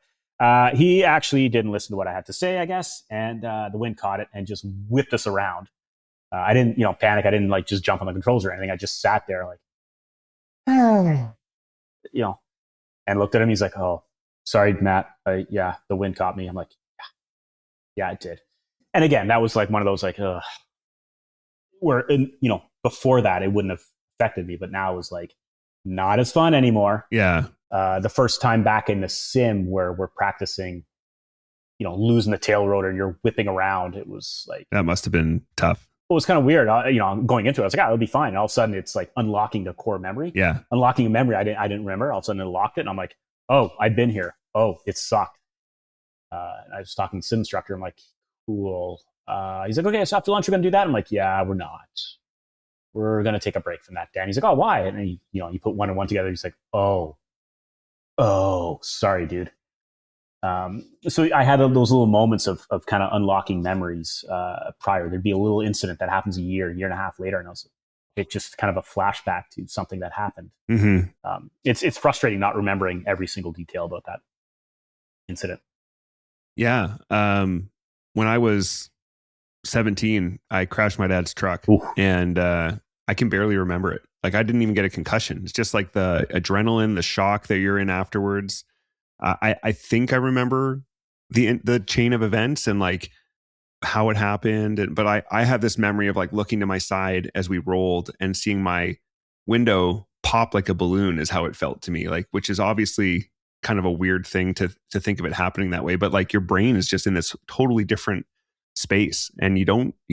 he actually didn't listen to what I had to say, I guess. And the wind caught it and just whipped us around. I didn't, panic. I didn't just jump on the controls or anything. I just sat there like, and looked at him. He's like, oh, sorry, Matt. Yeah, the wind caught me. I'm like, yeah, it did. And again, that was like one of those like, where, before that, it wouldn't have affected me. But now it was like, not as fun anymore. Yeah. The first time back in the sim where we're practicing, losing the tail rotor, you're whipping around. It was like, that must have been tough. It was kind of weird. Going into it, I was like, it'll be fine. And all of a sudden, it's like unlocking the core memory. Yeah. Unlocking a memory I didn't remember. All of a sudden, it locked it. And I'm like, oh, I've been here. Oh, it sucked. And I was talking to the sim instructor. I'm like, cool. He's like, okay, so after lunch, we're going to do that. I'm like, yeah, we're not. We're going to take a break from that, Dan. He's like, oh, why? And he, you put one and one together. He's like, oh, sorry, dude. So I had those little moments of kind of unlocking memories prior. There'd be a little incident that happens a year and a half later, and it's just kind of a flashback to something that happened. Mm-hmm. It's frustrating not remembering every single detail about that incident. Yeah. When I was 17, I crashed my dad's truck. Ooh. And I can barely remember it. Like, I didn't even get a concussion. It's just like the adrenaline, the shock that you're in afterwards. I think I remember the chain of events and like how it happened. But I have this memory of like looking to my side as we rolled and seeing my window pop like a balloon is how it felt to me. Like, which is obviously kind of a weird thing to think of it happening that way. But like your brain is just in this totally different space and you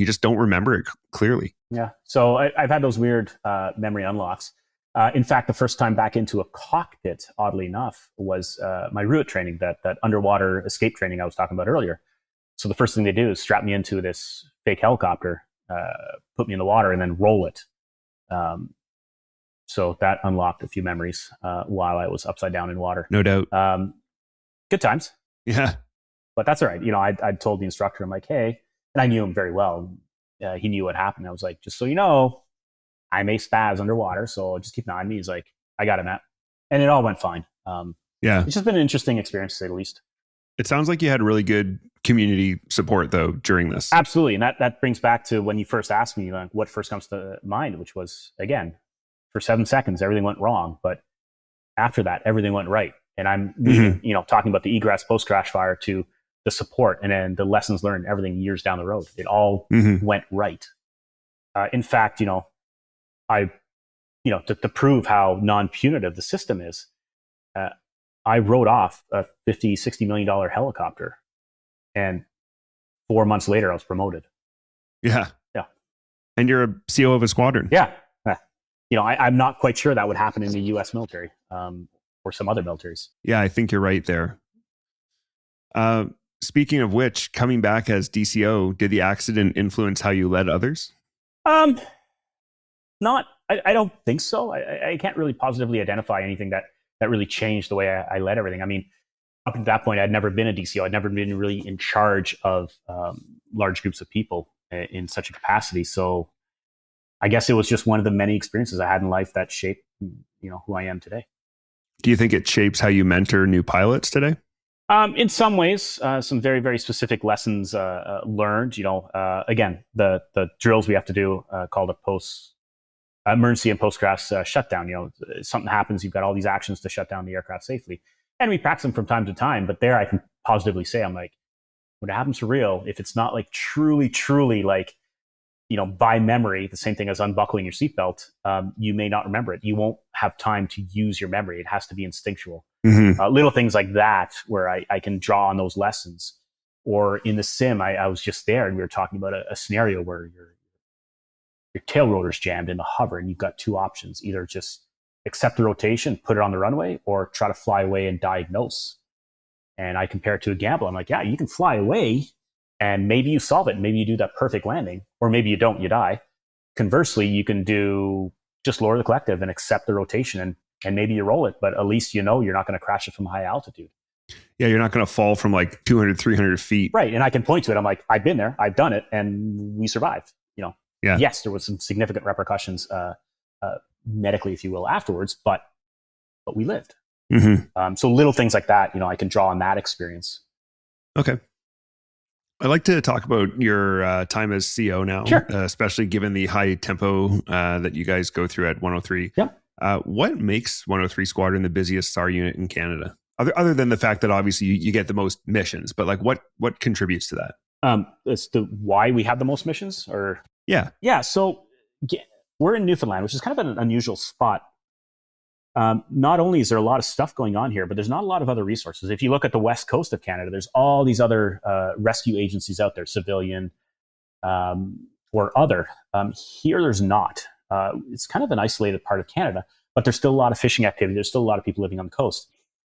just don't remember it clearly. Yeah. So I've had those weird memory unlocks. In fact, the first time back into a cockpit, oddly enough, was my RUIT training, that underwater escape training I was talking about earlier. So the first thing they do is strap me into this fake helicopter, put me in the water, and then roll it. So that unlocked a few memories while I was upside down in water. No doubt. Good times. Yeah. But that's all right. I'd told the instructor, I'm like, hey, and I knew him very well. He knew what happened. I was like, just so you know, I may spaz underwater, so just keep an eye on me. He's like, I got it, Matt. And it all went fine. Yeah. It's just been an interesting experience, to say the least. It sounds like you had really good community support, though, during this. Absolutely. And that brings back to when you first asked me, like, what first comes to mind, which was, again, for 7 seconds, everything went wrong. But after that, everything went right. And I'm talking about the egress post-crash fire to the support and then the lessons learned, everything years down the road. It all went right. In fact, to prove how non-punitive the system is, I wrote off a $50-60 million helicopter, and 4 months later, I was promoted. Yeah. Yeah. And you're a CO of a squadron. Yeah. I'm not quite sure that would happen in the U.S. military or some other militaries. Yeah, I think you're right there. Speaking of which, coming back as DCO, did the accident influence how you led others? I don't think so. I can't really positively identify anything that really changed the way I led everything. I mean, up to that point, I'd never been a DCO. I'd never been really in charge of large groups of people in such a capacity. So I guess it was just one of the many experiences I had in life that shaped, who I am today. Do you think it shapes how you mentor new pilots today? In some ways, some very, very specific lessons learned. Again, the drills we have to do called a emergency and post-crash shutdown. Something happens, you've got all these actions to shut down the aircraft safely, and we practice them from time to time. But there, I can positively say, I'm like, when it happens for real, if it's not like truly like, by memory, the same thing as unbuckling your seatbelt, you may not remember it. You won't have time to use your memory. It has to be instinctual. Mm-hmm. Little things like that where I can draw on those lessons. Or in the sim, I was just there and we were talking about a scenario where your tail rotor's jammed in the hover and you've got two options. Either just accept the rotation, put it on the runway, or try to fly away and diagnose. And I compare it to a gamble. I'm like, yeah, you can fly away and maybe you solve it. Maybe you do that perfect landing, or maybe you don't, you die. Conversely, you can do just lower the collective and accept the rotation and maybe you roll it, but at least you know you're not going to crash it from high altitude. Yeah, you're not going to fall from like 200, 300 feet. Right. And I can point to it. I'm like, I've been there, I've done it, and we survived. Yeah. Yes, there was some significant repercussions medically, if you will, afterwards, but we lived. Mm-hmm. So little things like that, I can draw on that experience. Okay. I'd like to talk about your time as CO now, Sure. Especially given the high tempo that you guys go through at 103. Yep. What makes 103 Squadron the busiest SAR unit in Canada? Other than the fact that obviously you get the most missions, but like what contributes to that? It's the why we have the most missions, or yeah. So we're in Newfoundland, which is kind of an unusual spot. Not only is there a lot of stuff going on here, but there's not a lot of other resources. If you look at the west coast of Canada, there's all these other rescue agencies out there, civilian or other. Here, there's not. It's kind of an isolated part of Canada, but there's still a lot of fishing activity. There's still a lot of people living on the coast,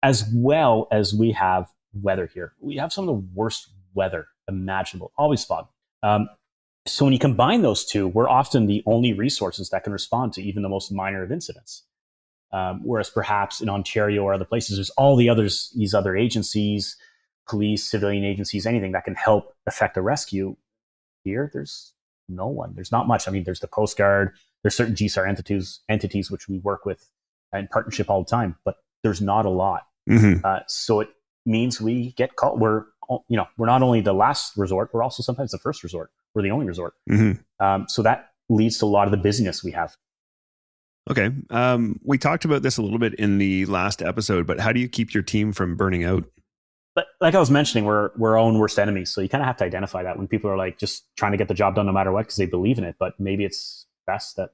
as well as we have weather here. We have some of the worst weather imaginable, always fog. So when you combine those two, we're often the only resources that can respond to even the most minor of incidents. Whereas perhaps in Ontario or other places, there's all these other agencies, police, civilian agencies, anything that can help effect a rescue. Here, there's no one. There's not much. I mean, there's the Coast Guard. There's certain GSAR entities which we work with in partnership all the time, but there's not a lot. Mm-hmm. So it means we get called. We're not only the last resort, we're also sometimes the first resort. We're the only resort. Mm-hmm. So that leads to a lot of the busyness we have. Okay. We talked about this a little bit in the last episode, but how do you keep your team from burning out? But like I was mentioning, we're our own worst enemies. So you kind of have to identify that when people are like just trying to get the job done no matter what because they believe in it. But maybe it's best that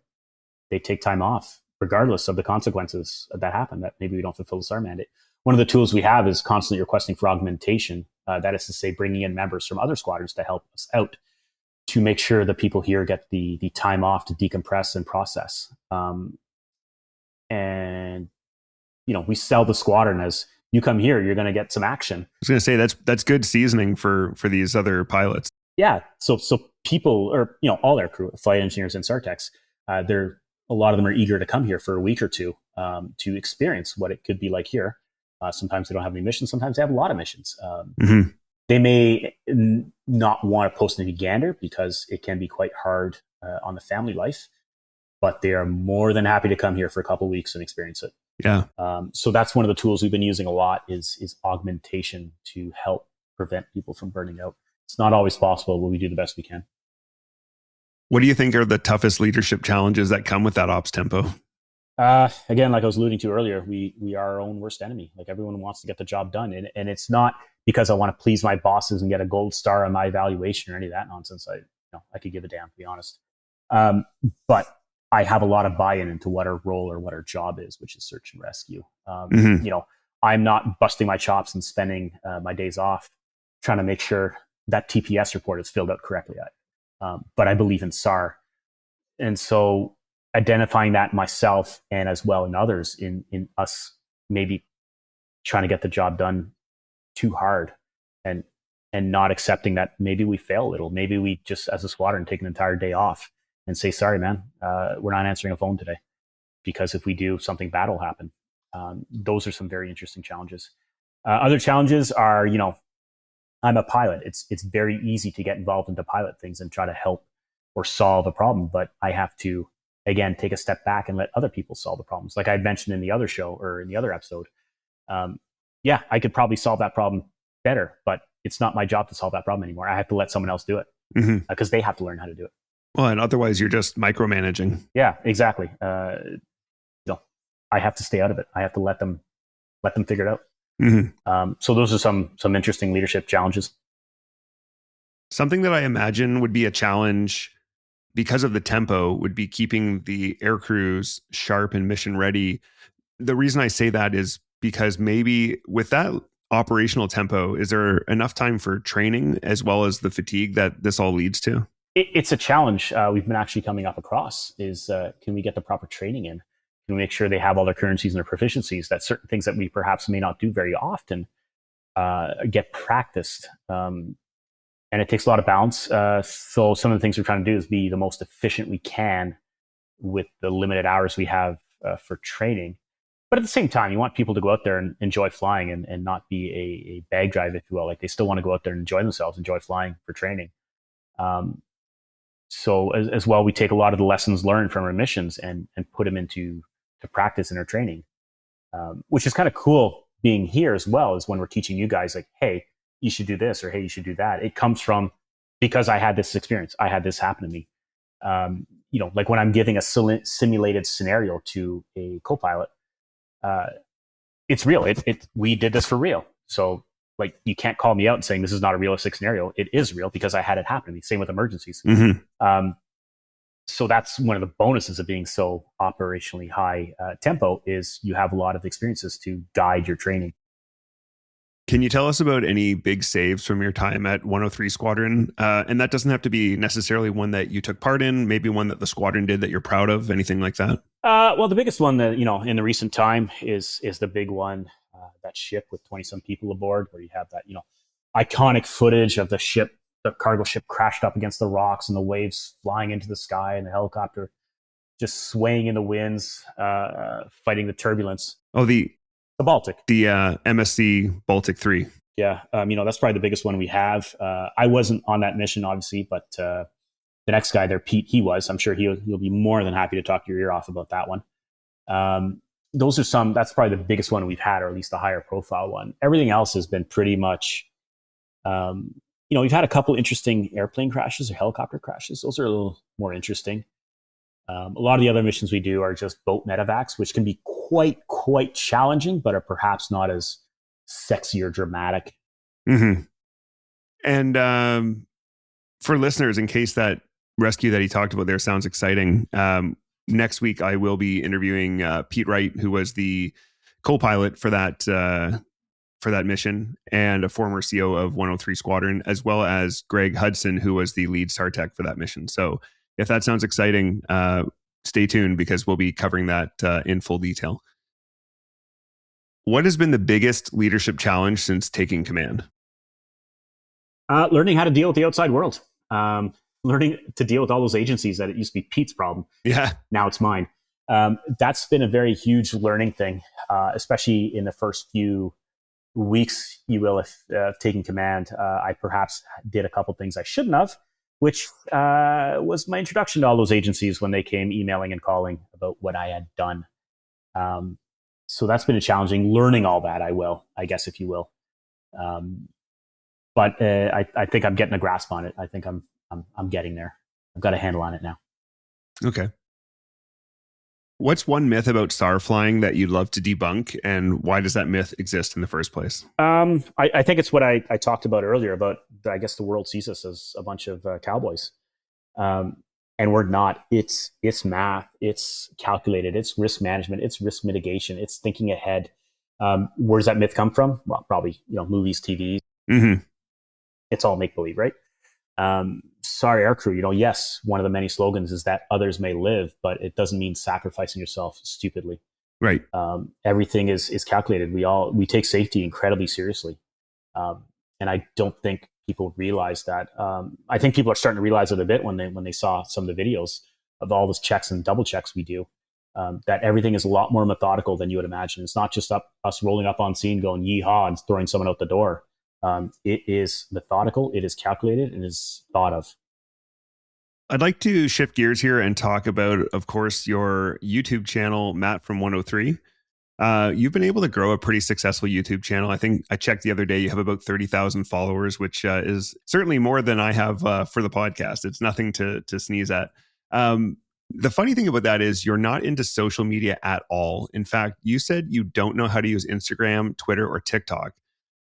they take time off, regardless of the consequences that happen, that maybe we don't fulfill the SAR mandate. One of the tools we have is constantly requesting for augmentation. That is to say, bringing in members from other squadrons to help us out to make sure that people here get the time off to decompress and process. And, we sell the squadron as you come here, you're going to get some action. I was going to say that's good seasoning for these other pilots. Yeah. So people, or, all our crew, flight engineers and SAR techs, a lot of them are eager to come here for a week or two to experience what it could be like here. Sometimes they don't have any missions. Sometimes they have a lot of missions. Mm-hmm. They may not want to post in Gander because it can be quite hard on the family life, but they are more than happy to come here for a couple of weeks and experience it. Yeah. So that's one of the tools we've been using a lot is augmentation to help prevent people from burning out. It's not always possible, but we do the best we can. What do you think are the toughest leadership challenges that come with that ops tempo? Again, like I was alluding to earlier, we are our own worst enemy. Like everyone wants to get the job done. And it's not because I want to please my bosses and get a gold star on my evaluation or any of that nonsense. I could give a damn, to be honest. But I have a lot of buy-in into what our role or what our job is, which is search and rescue. I'm not busting my chops and spending my days off trying to make sure that TPS report is filled out correctly. But I believe in SAR. And so identifying that myself and as well in others in us maybe trying to get the job done too hard and not accepting that maybe we fail a little. Maybe we just as a squadron take an entire day off and say, sorry, man, we're not answering a phone today because if we do, something bad will happen. Those are some very interesting challenges. Other challenges are, I'm a pilot. It's very easy to get involved into pilot things and try to help or solve a problem, but I have to, again, take a step back and let other people solve the problems. Like I mentioned in the other show or in the other episode, I could probably solve that problem better, but it's not my job to solve that problem anymore. I have to let someone else do it because they have to learn how to do it. Well, and otherwise you're just micromanaging. Yeah, exactly. I have to stay out of it. I have to let them figure it out. Mm-hmm. So those are some interesting leadership challenges. Something that I imagine would be a challenge because of the tempo, would be keeping the air crews sharp and mission ready. The reason I say that is because maybe with that operational tempo, is there enough time for training as well as the fatigue that this all leads to? It's a challenge we've been actually coming up across is can we get the proper training in? Can we make sure they have all their currencies and their proficiencies, that certain things that we perhaps may not do very often get practiced? And it takes a lot of balance. So some of the things we're trying to do is be the most efficient we can with the limited hours we have for training. But at the same time, you want people to go out there and enjoy flying and not be a bag drive, if you will. Like they still want to go out there and enjoy themselves, enjoy flying for training. So as well, we take a lot of the lessons learned from our missions and put them into practice in our training, which is kind of cool being here as well, is when we're teaching you guys like, hey, you should do this, or hey, you should do that. It comes from because I had this experience. I had this happen to me. Like when I'm giving a simulated scenario to a co-pilot, it's real. We did this for real. So like you can't call me out and saying this is not a realistic scenario. It is real because I had it happen to me. Same with emergencies. Mm-hmm. So that's one of the bonuses of being so operationally high tempo is you have a lot of experiences to guide your training. Can you tell us about any big saves from your time at 103 Squadron? And that doesn't have to be necessarily one that you took part in, maybe one that the squadron did that you're proud of, anything like that? Well, the biggest one that, in the recent time is the big one, that ship with 20 some people aboard, where you have that, iconic footage of the ship, the cargo ship crashed up against the rocks and the waves flying into the sky and the helicopter just swaying in the winds, fighting the turbulence. Oh, the Baltic. The MSC Baltic 3. Yeah. That's probably the biggest one we have. I wasn't on that mission, obviously, but the next guy there, Pete, he was. I'm sure he'll be more than happy to talk your ear off about that one. That's probably the biggest one we've had, or at least the higher profile one. Everything else has been pretty much, we've had a couple interesting airplane crashes or helicopter crashes. Those are a little more interesting. A lot of the other missions we do are just boat medevacs, which can be quite challenging, but are perhaps not as sexy or dramatic. Mm-hmm. And for listeners, in case that rescue that he talked about there sounds exciting, next week I will be interviewing Pete Wright, who was the co-pilot for that mission and a former CO of 103 Squadron, as well as Greg Hudson, who was the lead SAR tech for that mission. So if that sounds exciting, stay tuned because we'll be covering that in full detail. What has been the biggest leadership challenge since taking command? Learning how to deal with the outside world. Learning to deal with all those agencies that it used to be Pete's problem. Yeah. Now it's mine. That's been a very huge learning thing, especially in the first few weeks, you will, of taking command. I perhaps did a couple things I shouldn't have, which was my introduction to all those agencies when they came emailing and calling about what I had done. So that's been a challenging learning all that, I guess, if you will. But I think I'm getting a grasp on it. I think I'm getting there. I've got a handle on it now. Okay. What's one myth about SAR flying that you'd love to debunk, and why does that myth exist in the first place? I think it's what I talked about earlier about, I guess the world sees us as a bunch of cowboys. And we're not. It's math, it's calculated, it's risk management, it's risk mitigation, it's thinking ahead. Where does that myth come from? Well, probably, movies, TV. Mm-hmm. It's all make-believe, right? Sorry, aircrew, yes, one of the many slogans is that others may live, but it doesn't mean sacrificing yourself stupidly. Right. Everything is calculated. We take safety incredibly seriously. And I don't think people realize that. I think people are starting to realize it a bit when they saw some of the videos of all those checks and double checks we do, that everything is a lot more methodical than you would imagine. It's not just us rolling up on scene going yeehaw and throwing someone out the door. It is methodical, it is calculated, it is thought of. I'd like to shift gears here and talk about, of course, your YouTube channel, Mattfrom103. You've been able to grow a pretty successful YouTube channel. I think I checked the other day, you have about 30,000 followers, which is certainly more than I have for the podcast. It's nothing to sneeze at. The funny thing about that is you're not into social media at all. In fact, you said you don't know how to use Instagram, Twitter, or TikTok.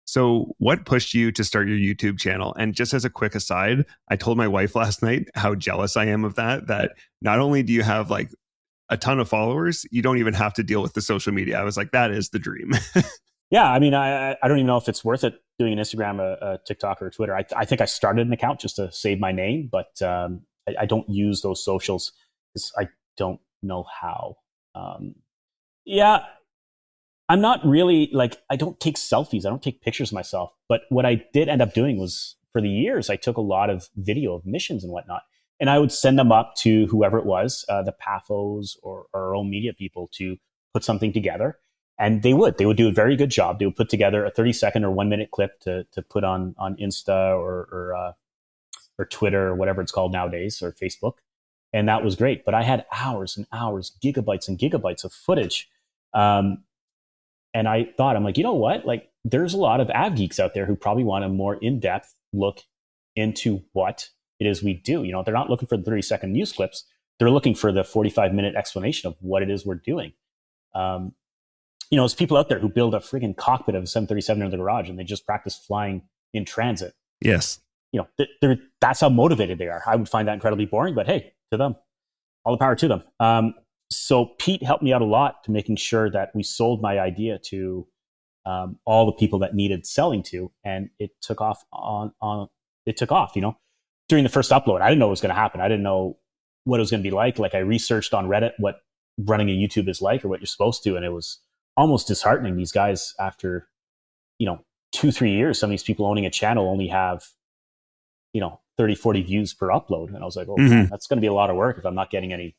So what pushed you to start your YouTube channel? And just as a quick aside, I told my wife last night how jealous I am of that not only do you have like a ton of followers, you don't even have to deal with the social media. I was like, that is the dream. Yeah, I mean, I don't even know if it's worth it doing an Instagram, a TikTok, or a Twitter. I think I started an account just to save my name, but I don't use those socials because I don't know how. Yeah, I'm not really like, I don't take selfies. I don't take pictures of myself. But what I did end up doing was, for the years, I took a lot of video of missions and whatnot. And I would send them up to whoever it was, the PAFOs or our own media people, to put something together. And they would do a very good job. They would put together a 30-second or 1-minute clip to put on Insta or Twitter or whatever it's called nowadays, or Facebook. And that was great. But I had hours and hours, gigabytes and gigabytes of footage. And I thought, I'm like, you know what? Like, there's a lot of av geeks out there who probably want a more in-depth look into what it is we do. You know, they're not looking for the 30-second news clips. They're looking for the 45-minute explanation of what it is we're doing. You know, there's people out there who build a friggin' cockpit of a 737 in the garage and they just practice flying in transit. Yes. You know, that's how motivated they are. I would find that incredibly boring, but hey, to them, all the power to them. So Pete helped me out a lot to making sure that we sold my idea to all the people that needed selling to, and it took off it took off, you know. During the first upload, I didn't know what was going to happen. I didn't know what it was going to be like. Like, I researched on Reddit what running a YouTube is like, or what you're supposed to, and it was almost disheartening. These guys, after, you know, 2-3 years, some of these people owning a channel only have, you know, 30-40 views per upload. And I was like, oh, man, that's going to be a lot of work if I'm not getting any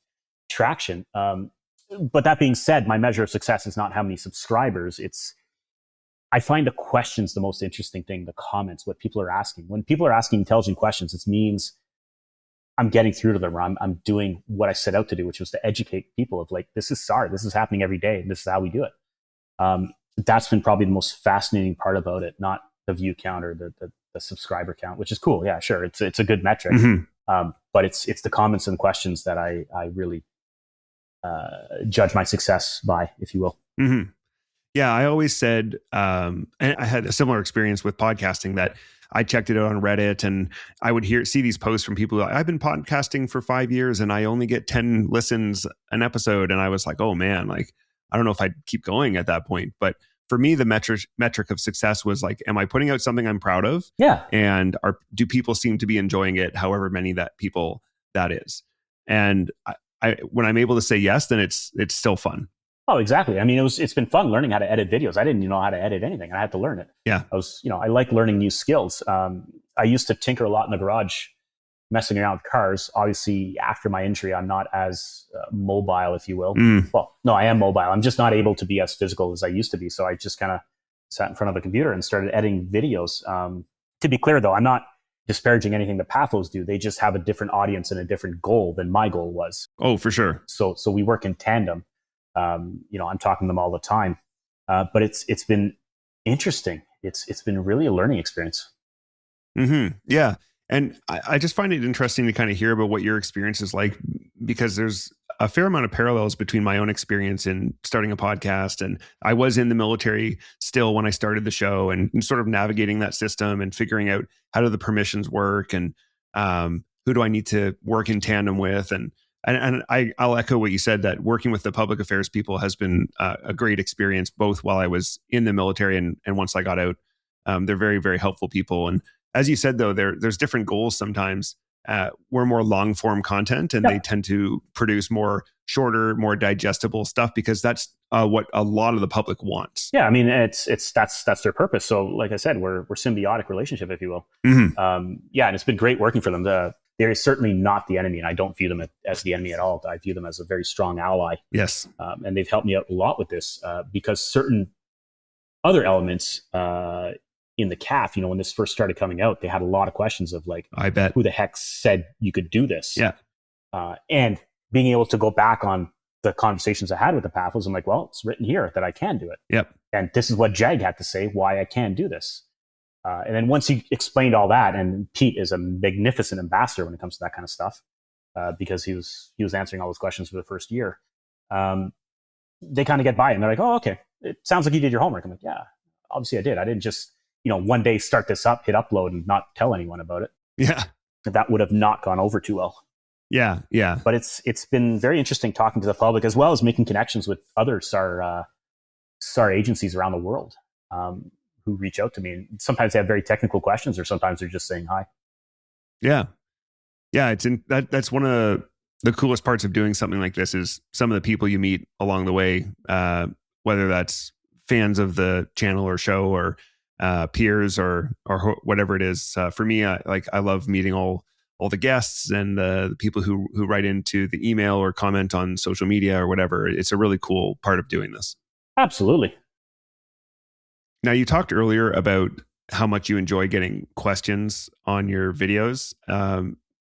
traction. But that being said, my measure of success is not how many subscribers. I find the questions the most interesting thing, the comments, what people are asking. When people are asking intelligent questions, it means I'm getting through to them, or I'm doing what I set out to do, which was to educate people of, like, this is SAR, this is happening every day, and this is how we do it. That's been probably the most fascinating part about it, not the view count or the subscriber count, which is cool. Yeah, sure. It's a good metric. But it's the comments and questions that I really judge my success by, if you will. Yeah, I always said, and I had a similar experience with podcasting, that I checked it out on Reddit, and I would see these posts from people like, I've been podcasting for 5 years and I only get 10 listens an episode. And I was like, oh man, like, I don't know if I'd keep going at that point. But for me, the metric of success was like, am I putting out something I'm proud of? Yeah. And do people seem to be enjoying it, however many that is? And I when I'm able to say yes, then it's still fun. Oh, exactly. I mean, it's been fun learning how to edit videos. I didn't even know how to edit anything. I had to learn it. Yeah. I like learning new skills. I used to tinker a lot in the garage, messing around with cars. Obviously, after my injury, I'm not as mobile, if you will. Well, no, I am mobile. I'm just not able to be as physical as I used to be. So I just kind of sat in front of a computer and started editing videos. To be clear, though, I'm not disparaging anything the PAFOs do. They just have a different audience and a different goal than my goal was. Oh, for sure. So we work in tandem. I'm talking to them all the time, but it's been interesting. It's been really a learning experience. Yeah. And I just find it interesting to kind of hear about what your experience is like, because there's a fair amount of parallels between my own experience in starting a podcast. And I was in the military still when I started the show, and sort of navigating that system and figuring out how do the permissions work, and who do I need to work in tandem with. And I'll echo what you said, that working with the public affairs people has been a great experience, both while I was in the military and once I got out. They're very, very helpful people. And as you said, though, there's different goals sometimes. We're more long form content, and they tend to produce more shorter, more digestible stuff, because that's what a lot of the public wants. Yeah, I mean, that's their purpose. So, like I said, we're symbiotic relationship, if you will. And it's been great working for them. They're certainly not the enemy, and I don't view them as the enemy at all. I view them as a very strong ally. Yes. And they've helped me out a lot with this, because certain other elements in the CAF, when this first started coming out, they had a lot of questions of, like, I bet, who the heck said you could do this? Yeah. And being able to go back on the conversations I had with the PAFOs, I'm like, well, it's written here that I can do it. Yep. And this is what JAG had to say why I can do this. And then once he explained all that, and Pete is a magnificent ambassador when it comes to that kind of stuff, because he was answering all those questions for the first year. They kind of get by it, and they're like, "Oh, okay. It sounds like you did your homework." I'm like, "Yeah, obviously I did. I didn't just one day start this up, hit upload, and not tell anyone about it. Yeah. That would have not gone over too well. Yeah. Yeah. But it's been very interesting talking to the public, as well as making connections with other SAR agencies around the world who reach out to me. And sometimes they have very technical questions, or sometimes they're just saying hi. Yeah. Yeah. That's one of the coolest parts of doing something like this is some of the people you meet along the way, whether that's fans of the channel or show or peers or whatever it is. For me, I love meeting all the guests and the people who write into the email or comment on social media or whatever. It's a really cool part of doing this. Absolutely. Now, you talked earlier about how much you enjoy getting questions on your videos.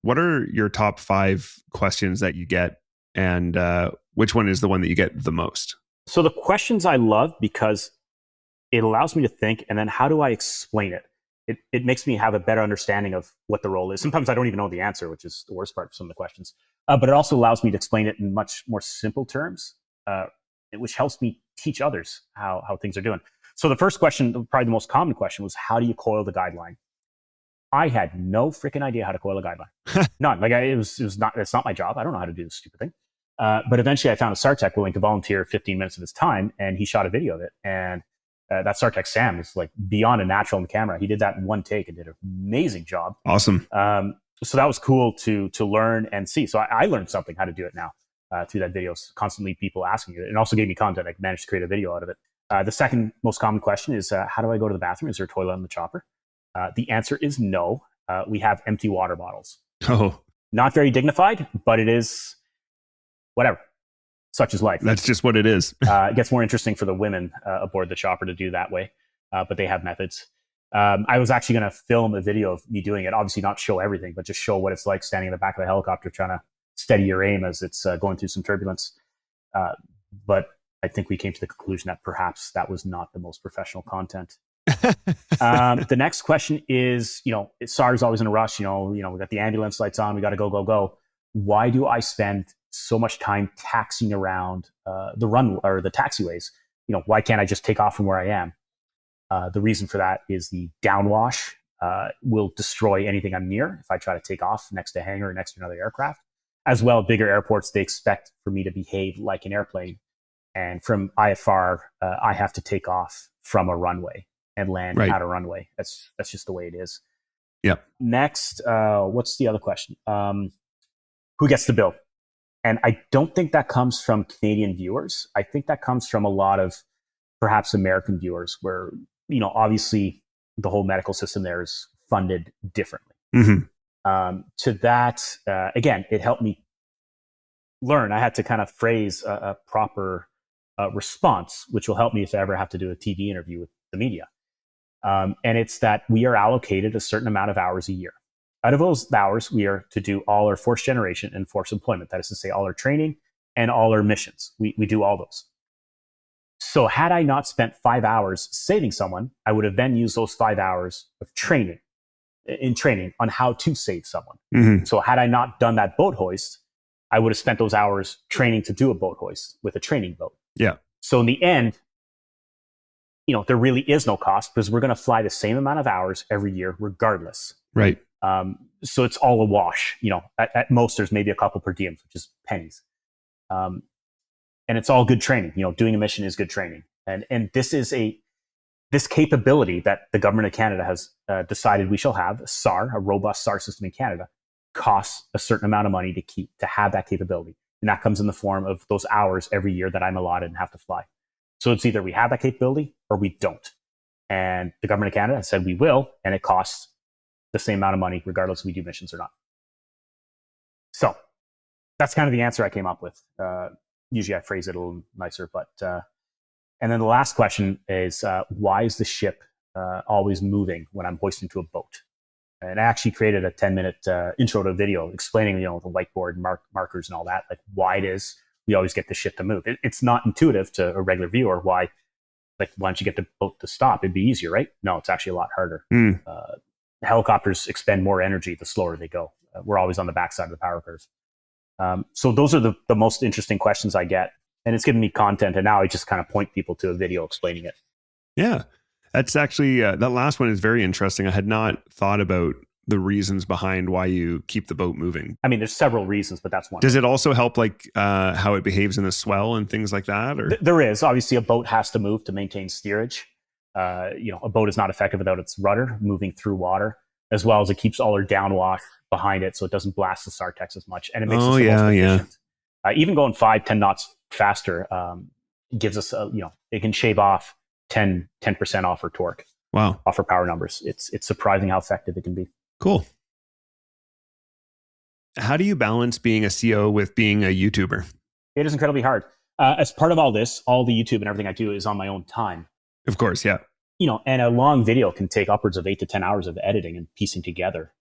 What are your top 5 questions that you get, and which one is the one that you get the most? So the questions I love because it allows me to think, and then how do I explain it? It makes me have a better understanding of what the role is. Sometimes I don't even know the answer, which is the worst part of some of the questions. But it also allows me to explain it in much more simple terms, which helps me teach others how things are doing. So the first question, probably the most common question, was how do you coil the guideline? I had no freaking idea how to coil a guideline. None. It's not my job. I don't know how to do this stupid thing. But eventually I found a SAR tech willing to volunteer 15 minutes of his time, and he shot a video of it. And that SAR tech, Sam, is like beyond a natural on the camera. He did that in one take and did an amazing job. Awesome. So that was cool to learn and see. So I learned something how to do it now through that video. Constantly people asking it. It also gave me content. I managed to create a video out of it. The second most common question is, how do I go to the bathroom? Is there a toilet on the chopper? The answer is no. We have empty water bottles. Oh. Not very dignified, but it is whatever. Such is life. That's just what it is. It gets more interesting for the women aboard the chopper to do that way, but they have methods. I was actually going to film a video of me doing it, obviously not show everything, but just show what it's like standing in the back of a helicopter trying to steady your aim as it's going through some turbulence. But I think we came to the conclusion that perhaps that was not the most professional content. The next question is, SAR is always in a rush. We got the ambulance lights on. We got to go. Why do I spend so much time taxiing around the run or the taxiways? Why can't I just take off from where I am? The reason for that is the downwash will destroy anything I'm near if I try to take off next to a hangar or next to another aircraft. As well, bigger airports, they expect for me to behave like an airplane. And from IFR, I have to take off from a runway and land at a runway. That's just the way it is. Yep. Next, what's the other question? Who gets the bill? And I don't think that comes from Canadian viewers. I think that comes from a lot of perhaps American viewers where, obviously the whole medical system there is funded differently. Mm-hmm. To that, again, it helped me learn. I had to kind of phrase a proper response, which will help me if I ever have to do a TV interview with the media. And it's that we are allocated a certain amount of hours a year. Out of those hours, we are to do all our force generation and force employment. That is to say, all our training and all our missions. We do all those. So had I not spent 5 hours saving someone, I would have then used those 5 hours of training on how to save someone. Mm-hmm. So had I not done that boat hoist, I would have spent those hours training to do a boat hoist with a training boat. Yeah. So in the end, there really is no cost because we're going to fly the same amount of hours every year regardless. Right. So it's all a wash. At most there's maybe a couple per diem, which is pennies. And it's all good training. Doing a mission is good training. And this is this capability that the government of Canada has decided we shall have, a robust SAR system in Canada, costs a certain amount of money to have that capability. And that comes in the form of those hours every year that I'm allotted and have to fly. So it's either we have that capability or we don't. And the government of Canada has said we will, and it costs the same amount of money regardless if we do missions or not. So that's kind of the answer I came up with. Usually I phrase it a little nicer, but and then the last question is, why is the ship always moving when I'm hoisting to a boat? And I actually created a 10-minute intro to a video explaining, the whiteboard markers and all that, like why it is we always get the ship to move. It's not intuitive to a regular viewer. Why don't you get the boat to stop? It'd be easier, right? No, it's actually a lot harder. Helicopters expend more energy the slower they go. We're always on the backside of the power curve. So those are the most interesting questions I get. And it's given me content. And now I just kind of point people to a video explaining it. Yeah. That's actually, that last one is very interesting. I had not thought about the reasons behind why you keep the boat moving. I mean, there's several reasons, but that's one. Does it also help like how it behaves in the swell and things like that? Or There is. Obviously, a boat has to move to maintain steerage. A boat is not effective without its rudder moving through water, as well as it keeps all our downwash behind it so it doesn't blast the SAR-Tex as much. And it makes us the most efficient. Even going 5-10 knots faster gives us, it can shave off 10% off our torque. Wow. Off our power numbers. It's surprising how effective it can be. Cool. How do you balance being a CO with being a YouTuber? It is incredibly hard. As part of all this, all the YouTube and everything I do is on my own time. Of course, yeah. And a long video can take upwards of 8 to 10 hours of editing and piecing together.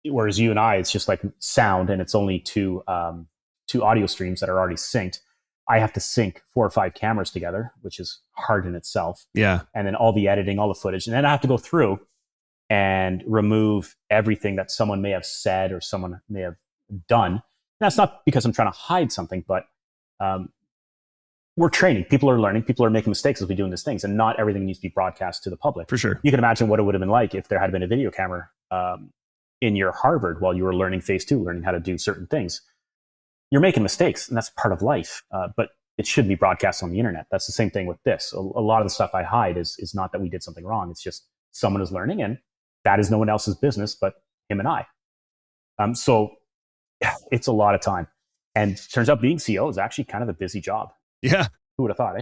Whereas you and I, it's just like sound, and it's only two audio streams that are already synced. I have to sync 4 or 5 cameras together, which is hard in itself. Yeah. And then all the editing, all the footage, and then I have to go through and remove everything that someone may have said or someone may have done. And that's not because I'm trying to hide something, but we're training. People are learning. People are making mistakes as we do in these things, and not everything needs to be broadcast to the public. For sure. You can imagine what it would have been like if there had been a video camera in your Harvard while you were learning phase 2, learning how to do certain things. You're making mistakes, and that's part of life, but it shouldn't be broadcast on the internet. That's the same thing with this. A lot of the stuff I hide is not that we did something wrong. It's just someone is learning, and that is no one else's business but him and I. So it's a lot of time. And it turns out being CO is actually kind of a busy job. Yeah. Who would have thought,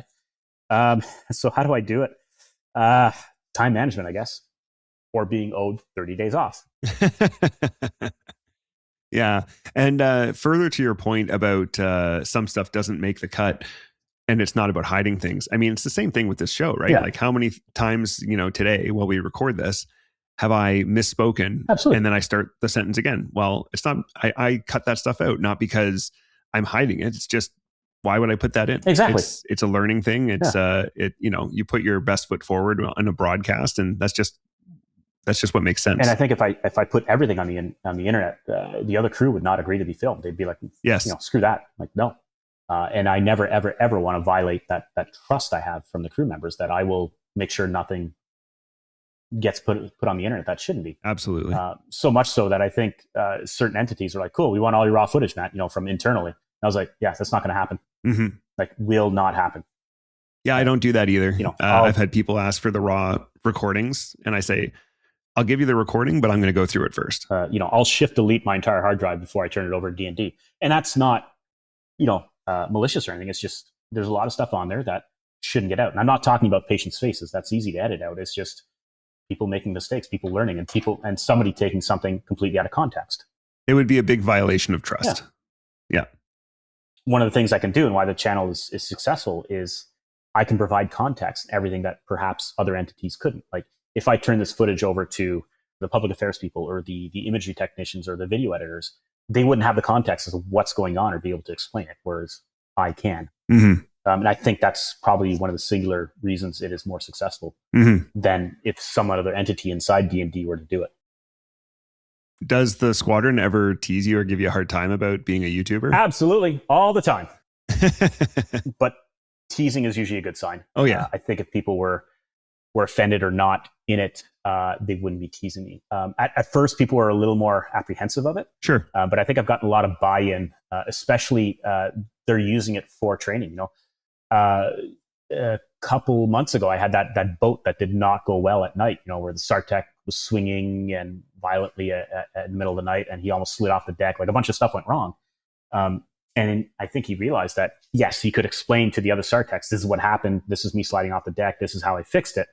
eh? So how do I do it? Time management, I guess, or being owed 30 days off. Yeah. And further to your point about some stuff doesn't make the cut and it's not about hiding things. I mean, it's the same thing with this show, right? Yeah. Like how many times, today while we record this, have I misspoken? Absolutely. And then I start the sentence again. Well, it's not, I cut that stuff out, not because I'm hiding it. It's just, why would I put that in? Exactly. It's a learning thing. It's you put your best foot forward on a broadcast, and that's just what makes sense. And I think if I put everything on the internet, the other crew would not agree to be filmed. They'd be like, yes, screw that. Like, no. And I never, ever, ever want to violate that trust I have from the crew members that I will make sure nothing gets put on the internet that shouldn't be. Absolutely. So much so that I think certain entities are like, cool, we want all your raw footage, Matt, from internally. And I was like, yeah, that's not going to happen. Mm-hmm. Like, will not happen. Yeah, I don't do that either. I've had people ask for the raw recordings, and I say, I'll give you the recording, but I'm going to go through it first. I'll shift delete my entire hard drive before I turn it over to D&D. And that's not, malicious or anything. It's just, there's a lot of stuff on there that shouldn't get out. And I'm not talking about patients' faces. That's easy to edit out. It's just people making mistakes, people learning, and somebody taking something completely out of context. It would be a big violation of trust. Yeah. One of the things I can do and why the channel is successful is I can provide context and everything that perhaps other entities couldn't. Like, if I turn this footage over to the public affairs people or the imagery technicians or the video editors, they wouldn't have the context of what's going on or be able to explain it, whereas I can. Mm-hmm. And I think that's probably one of the singular reasons it is more successful than if some other entity inside D&D were to do it. Does the squadron ever tease you or give you a hard time about being a YouTuber? Absolutely. All the time. But teasing is usually a good sign. Oh, yeah. I think if people were offended or not in it, they wouldn't be teasing me. At first, people were a little more apprehensive of it. Sure. But I think I've gotten a lot of buy-in, especially they're using it for training. A couple months ago, I had that boat that did not go well at night, where the SAR-Tech was swinging and violently at the middle of the night, and he almost slid off the deck. Like, a bunch of stuff went wrong. And I think he realized that, yes, he could explain to the other SAR-Techs, this is what happened. This is me sliding off the deck. This is how I fixed it.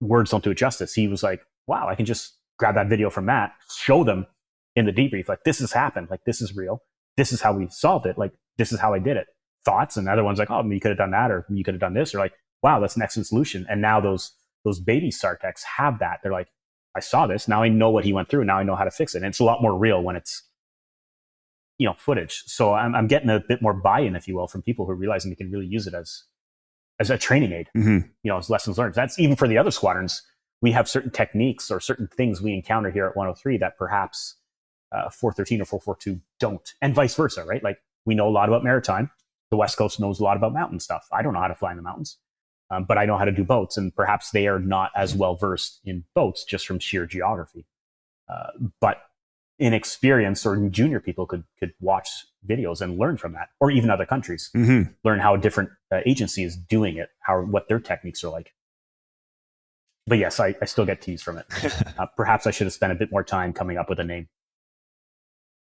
Words don't do it justice. He was like, wow, I can just grab that video from Matt, show them in the debrief, like, this has happened. Like, this is real. This is how we solved it. Like, this is how I did it. Thoughts? And the other one's like, oh, you could have done that, or you could have done this, or like, wow, that's an excellent solution. And now those baby SAR-Techs have that. They're like, I saw this. Now I know what he went through. Now I know how to fix it. And it's a lot more real when it's, footage. So I'm getting a bit more buy-in, if you will, from people who are realizing they can really use it as a training aid, as lessons learned. That's even for the other squadrons. We have certain techniques or certain things we encounter here at 103 that perhaps 413 or 442 don't, and vice versa, right? Like, we know a lot about maritime. The West Coast knows a lot about mountain stuff. I don't know how to fly in the mountains. but I know how to do boats, and perhaps they are not as well versed in boats just from sheer geography. But inexperienced or junior people could watch videos and learn from that, or even other countries learn how a different agency is doing it, what their techniques are like. But yes, I still get teased from it. Perhaps I should have spent a bit more time coming up with a name.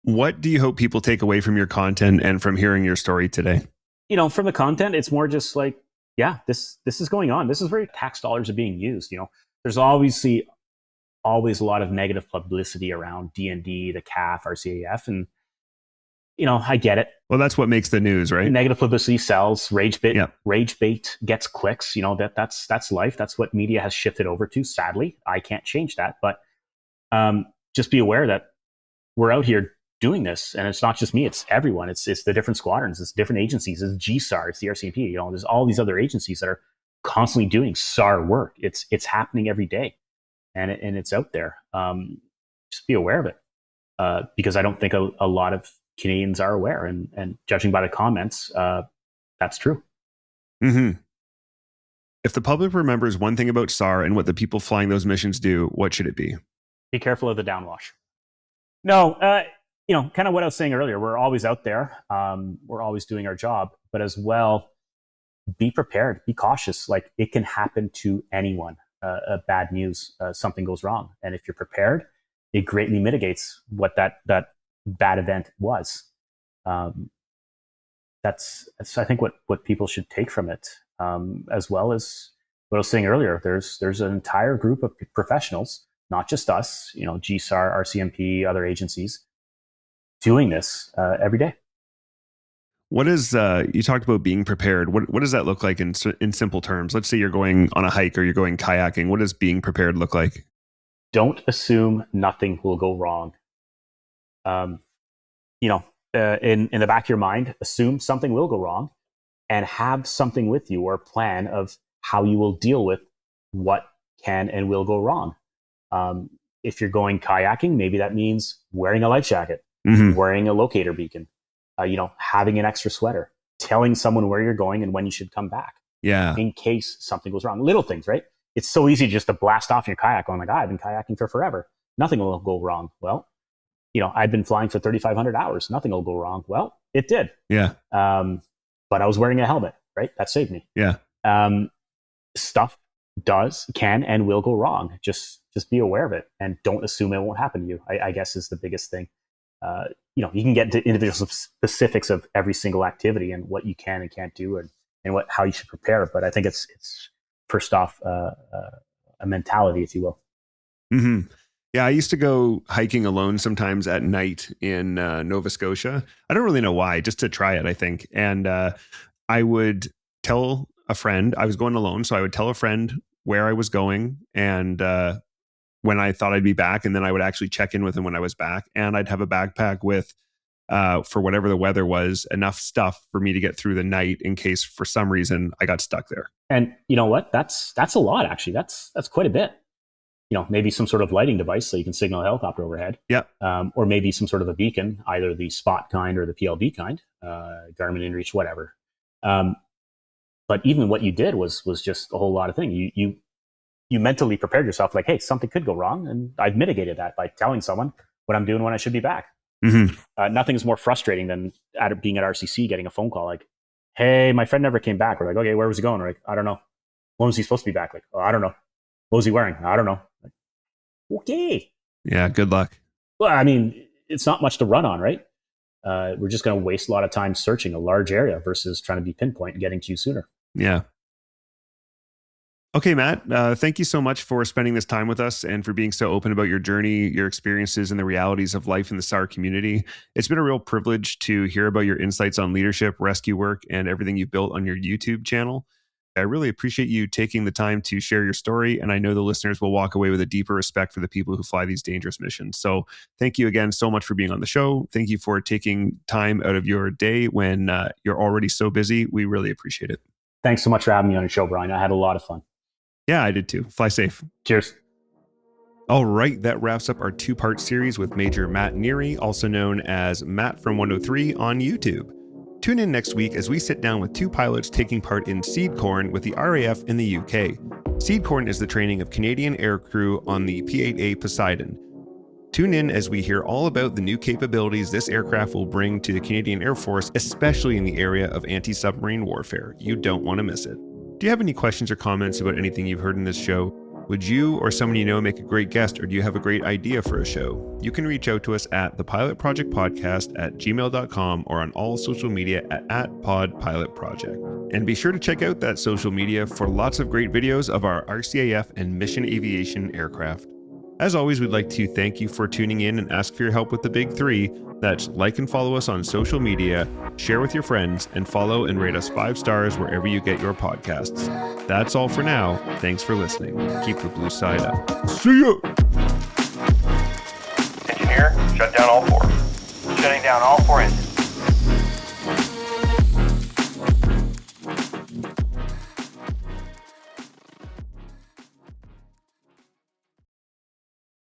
What do you hope people take away from your content and from hearing your story today? From the content, it's more just like, yeah, this is going on. This is where tax dollars are being used. There's obviously always a lot of negative publicity around D&D, the CAF, RCAF, and I get it. Well, that's what makes the news, right? Negative publicity sells. Rage bait gets clicks. That's life. That's what media has shifted over to. Sadly, I can't change that. But just be aware that we're out here doing this, and it's not just me. It's everyone. It's the different squadrons. It's different agencies. It's GSAR. It's the RCMP. There's all these other agencies that are constantly doing SAR work. It's happening every day, and it's out there. Just be aware of it, because I don't think a lot of Canadians are aware, and judging by the comments, that's true. Mm-hmm. If the public remembers one thing about SAR and what the people flying those missions do, what should it be? Be careful of the downwash. No, kind of what I was saying earlier. We're always out there. We're always doing our job, but as well, be prepared. Be cautious. Like, it can happen to anyone. Bad news, something goes wrong, and if you're prepared, it greatly mitigates what that bad event was. That's I think what people should take from it, as well as what I was saying earlier. There's an entire group of professionals, not just us, GSAR, RCMP, other agencies, doing this every day. What is you talked about being prepared? What does that look like in simple terms? Let's say you're going on a hike or you're going kayaking. What does being prepared look like? Don't assume nothing will go wrong. In the back of your mind, assume something will go wrong, and have something with you or a plan of how you will deal with what can and will go wrong. If you're going kayaking, maybe that means wearing a life jacket, wearing a locator beacon, having an extra sweater, telling someone where you're going and when you should come back. Yeah. In case something goes wrong. Little things, right? It's so easy just to blast off your kayak going like, I've been kayaking for forever. Nothing will go wrong. Well, I'd been flying for 3,500 hours. Nothing will go wrong. Well, it did. Yeah. But I was wearing a helmet, right? That saved me. Yeah. Stuff can and will go wrong. Just be aware of it, and don't assume it won't happen to you. I guess is the biggest thing. You can get into individual specifics of every single activity and what you can and can't do, and how you should prepare. But I think it's first off a mentality, if you will. Mm-hmm. Yeah, I used to go hiking alone sometimes at night in Nova Scotia. I don't really know why, just to try it, I think. And I would tell a friend, I was going alone, so I would tell a friend where I was going and when I thought I'd be back, and then I would actually check in with him when I was back. And I'd have a backpack with, for whatever the weather was, enough stuff for me to get through the night in case for some reason I got stuck there. And you know what? That's a lot, actually. That's quite a bit. Maybe some sort of lighting device so you can signal a helicopter overhead. Yeah. Or maybe some sort of a beacon, either the Spot kind or the PLB kind, Garmin InReach, whatever. But even what you did was just a whole lot of things. You mentally prepared yourself like, hey, something could go wrong, and I've mitigated that by telling someone what I'm doing when I should be back. Mm-hmm. Nothing is more frustrating than being at RCC, getting a phone call like, hey, my friend never came back. We're like, okay, where was he going? We're like, I don't know. When was he supposed to be back? Like, oh, I don't know. What was he wearing? I don't know. Like, okay. Yeah, good luck. Well, I mean, it's not much to run on, right? We're just going to waste a lot of time searching a large area versus trying to be pinpoint and getting to you sooner. Yeah. Okay, Matt, thank you so much for spending this time with us and for being so open about your journey, your experiences, and the realities of life in the SAR community. It's been a real privilege to hear about your insights on leadership, rescue work, and everything you've built on your YouTube channel. I really appreciate you taking the time to share your story, and I know the listeners will walk away with a deeper respect for the people who fly these dangerous missions. So thank you again so much for being on the show. Thank you for taking time out of your day when you're already so busy. We really appreciate it. Thanks so much for having me on your show, Brian. I had a lot of fun. Yeah, I did too. Fly safe. Cheers. All right, that wraps up our two-part series with Major Matt Neri, also known as Mattfrom103 on YouTube. Tune in next week as we sit down with 2 pilots taking part in Seed Corn with the RAF in the UK. Seed Corn is the training of Canadian aircrew on the P-8A Poseidon. Tune in as we hear all about the new capabilities this aircraft will bring to the Canadian Air Force, especially in the area of anti-submarine warfare. You don't want to miss it. Do you have any questions or comments about anything you've heard in this show? Would you or someone you know make a great guest, or do you have a great idea for a show? You can reach out to us at thepilotprojectpodcast@gmail.com or on all social media at podpilotproject. And be sure to check out that social media for lots of great videos of our RCAF and mission aviation aircraft. As always, we'd like to thank you for tuning in and ask for your help with the big 3. That's like and follow us on social media, share with your friends, and follow and rate us 5 stars wherever you get your podcasts. That's all for now. Thanks for listening. Keep the blue side up. See ya! Engineer, shut down all 4. Shutting down all 4 engines.